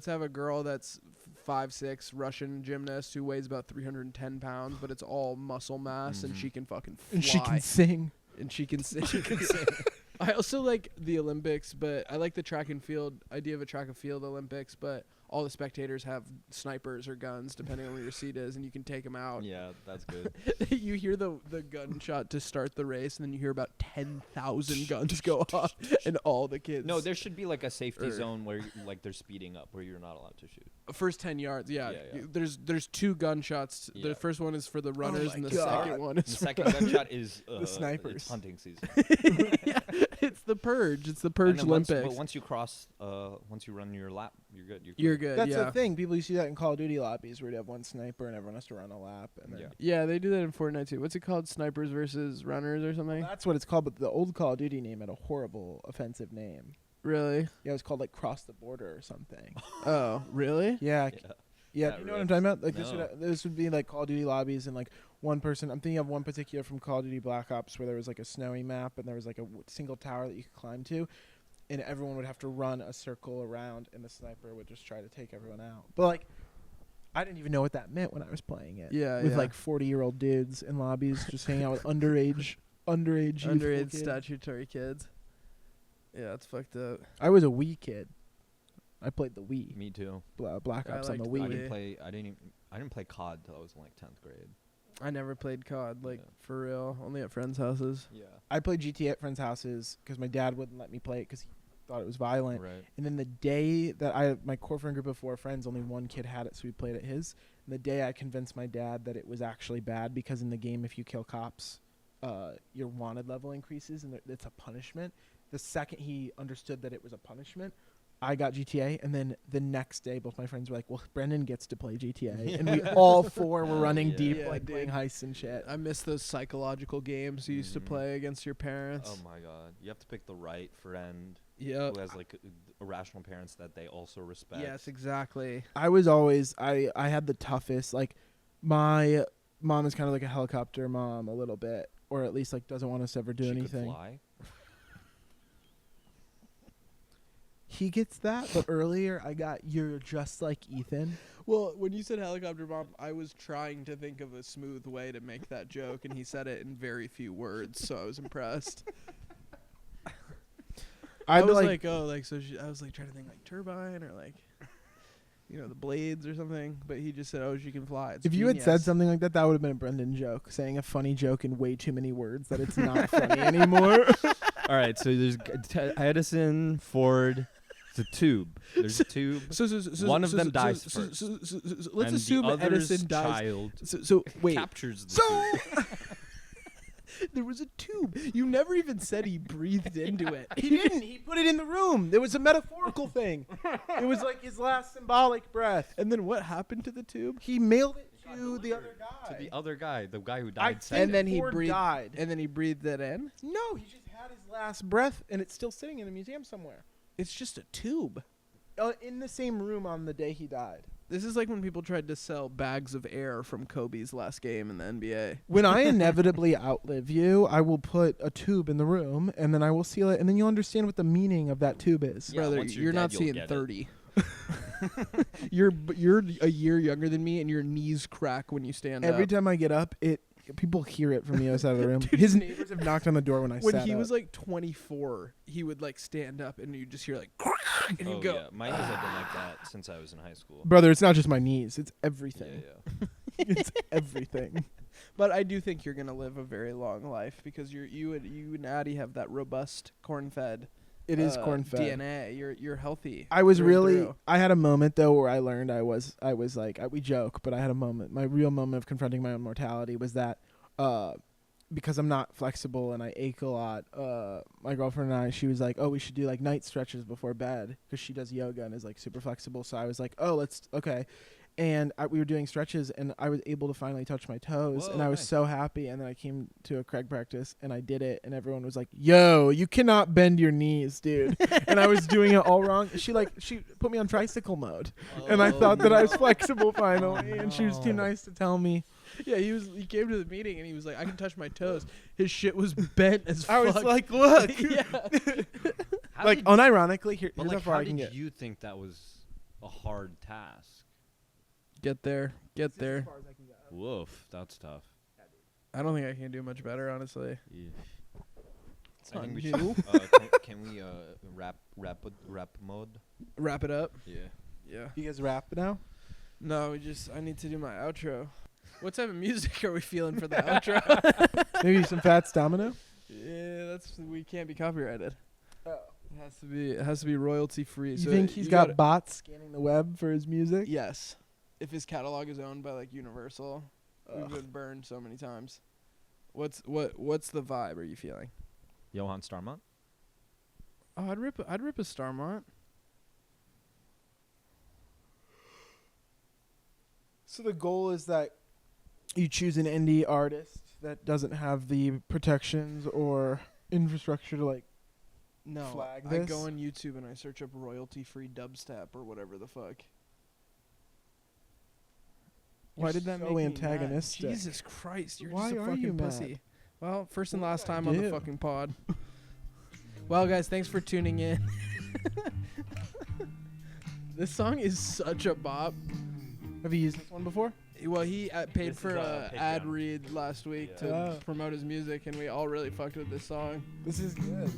have a girl that's 5'6" Russian gymnast who weighs about 310 pounds, but it's all muscle mass, and Mhm. she can fucking fly. And she can sing. And she can sing. I also like the Olympics, but I like the track and field idea of a track and field Olympics, but all the spectators have snipers or guns, depending on where your seat is, and you can take them out. Yeah, that's good. You hear the gunshot to start the race, and then you hear about 10,000 guns go off, and all the kids. No, there should be, like, a safety Or- zone where, like, they're speeding up, where you're not allowed to shoot. First 10 yards, yeah. Yeah. There's 2 gunshots. Yeah. The first one is for the runners, my and the God. second one The is second gunshot is snipers. It's hunting season. yeah, it's the purge. It's the purge And then Olympics. But once you cross, once you run your lap, you're good. You're good. That's yeah. the thing. People, you see that in Call of Duty lobbies where you have one sniper and everyone has to run a lap. And then Yeah. Yeah, they do that in Fortnite too. What's it called? Snipers versus runners or something? That's what it's called, but the old Call of Duty name had a horrible, offensive name. Really? Yeah, it was called, like, Cross the Border or something. Oh, really? Yeah. Yeah. Yeah, That you know what I'm rips. talking about? Like, No. this would be, like, Call of Duty lobbies and, like, one person. I'm thinking of one particular from Call of Duty Black Ops where there was, like, a snowy map and there was, like, a single tower that you could climb to. And everyone would have to run a circle around, and the sniper would just try to take everyone out. But, like, I didn't even know what that meant when I was playing it. Yeah, With, yeah. like, 40-year-old dudes in lobbies just hanging out with underage youthful Underage kids. statutory kids. Yeah, it's fucked up. I was a Wii kid. I played the Wii. Me too. Black I Ops on the liked the I Wii. Wii. didn't play. I didn't play COD till I was in, like, 10th grade. I never played COD, like, Yeah. for real. Only at friends' houses. Yeah. I played GTA at friends' houses because my dad wouldn't let me play it because he thought it was violent. Right. And then the day that my core friend group of 4 friends, only one kid had it, so we played at his. And the day I convinced my dad that it was actually bad because in the game, if you kill cops, your wanted level increases and it's a punishment. The second he understood that it was a punishment, I got GTA, and then the next day, both my friends were like, "Well, Brendan gets to play GTA," and we all four were running Yeah. deep, Yeah, like dude. playing heists and shit. I miss those psychological games you used to Mhm. play against your parents. Oh my god. You have to pick the right friend Yep. who has like irrational parents that they also respect. Yes, exactly. I was always I had the toughest. Like, my mom is kind of like a helicopter mom a little bit, or at least like doesn't want us to ever do She anything. Could fly. He gets that, but earlier I got "You're just like Ethan." Well, when you said helicopter mom, I was trying to think of a smooth way to make that joke, and he said it in very few words, so I was impressed. I I'd was like, like, oh, like, so I was like trying to think like turbine or like, the blades or something, but he just said, oh, she can fly. It's if you had said genius. something like that, that would have been a Brendan joke, saying a funny joke in way too many words that it's not funny anymore. All right, so there's Edison, Ford, the tube. There's a tube. So One of them dies first. So and let's assume the other's Edison dies. child So wait. captures the So tube. there was a tube. You never even said he breathed into it. He didn't. He put it in the room. There was a metaphorical thing. It was like his last symbolic breath. And then what happened to the tube? He mailed it to the other guy. To the other guy, the guy who I died think second. And then he Ford breathed- died. And then he breathed it in. No, he just had his last breath, and it's still sitting in a museum somewhere. It's just a tube. In the same room on the day he died. This is like when people tried to sell bags of air from Kobe's last game in the NBA. When I inevitably outlive you, I will put a tube in the room, and then I will seal it, and then you'll understand what the meaning of that tube is. Yeah, Brother, once you're you're not dead, you'll seeing get it. 30. You're a year younger than me, and your knees crack when you stand Every up. time I get up, people hear it from the other side of the room. His neighbors have knocked on the door when I When sat he up. was like 24, he would like stand up, and you just hear like, and Oh he'd go. yeah, my knees have been like that since I was in high school. Brother, it's not just my knees; it's Yeah, everything. yeah. It's everything. But I do think you're gonna live a very long life because you and Addie have that robust corn-fed. It is corn-fed. DNA. You're healthy. I was through and really. through. I had a moment though where I learned I was like we joke, but I had a moment. My real moment of confronting my own mortality was that because I'm not flexible and I ache a lot. My girlfriend and I, she was like, "Oh, we should do like night stretches before bed," because she does yoga and is like super flexible. So I was like, "Oh, okay." And we were doing stretches, and I was able to finally touch my toes, and Whoa, I was nice. so happy. And then I came to a Craig practice, and I did it, and everyone was like, "Yo, you cannot bend your knees, dude." And I was doing it all wrong. She put me on tricycle mode, and I thought that I was flexible finally, and she was too nice to tell me. Yeah, he came to the meeting and he was like, I can touch my toes. His shit was bent as I fuck. was like, "Look." yeah. How Like did, unironically, here's but how like, far how I can did get. you think that was a hard task? Get there. Get there. Woof, that's tough. I don't think I can do much better, honestly. Yeah. It's I not think we new. should. Can we rap mode? Wrap it up. Yeah. Yeah. You guys rap now? No, I need to do my outro. What type of music are we feeling for the outro? Maybe some Fats Domino. Yeah, we can't be copyrighted. Oh. It has to be royalty free. You so think he's you got gotta- bots scanning the web for his music? Yes. If his catalog is owned by like Universal, we've Ugh. been burned so many times. What's the vibe are you feeling? Johann Starmont. Oh, I'd rip a Starmont. So the goal is that you choose an indie artist that doesn't have the protections or infrastructure to like. No, Flag I this? go on YouTube and I search up royalty-free dubstep or whatever the fuck. Why You're did that so make me antagonistic. mad? Jesus Christ, you're Why just a are fucking you mad? pussy. Well, first and What last did I time on the do? fucking pod. Well, guys, thanks for tuning in. This song is such a bop. Have you used this one before? Well, he paid This for is, a Patreon. ad read last week Yeah. to Oh. promote his music, and we all really fucked with this song. This is good.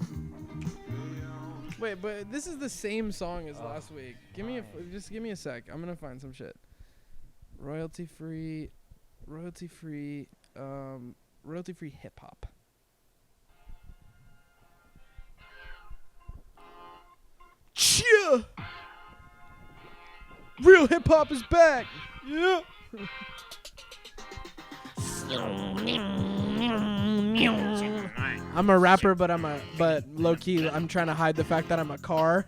Wait, but this is the same song as Oh, last week. Just give me a sec. I'm gonna find some shit. Royalty free hip hop. Cheer! Real hip hop is back. Yeah. I'm a rapper, but low key, I'm trying to hide the fact that I'm a car.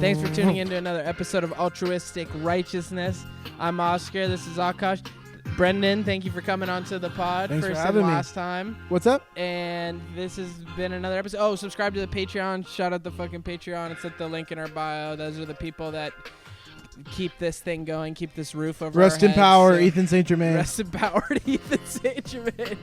Thanks for tuning in to another episode of Altruistic Righteousness. I'm Oscar. This is Aakash. Brendan, thank you for coming onto the pod. Thanks for First having and me. last time. What's up? And this has been another episode. Oh, subscribe to the Patreon. Shout out the fucking Patreon. It's at the link in our bio. Those are the people that keep this thing going, keep this roof over Rest our in heads. power, So Ethan St. Germain. Rest in power to Ethan St. Germain.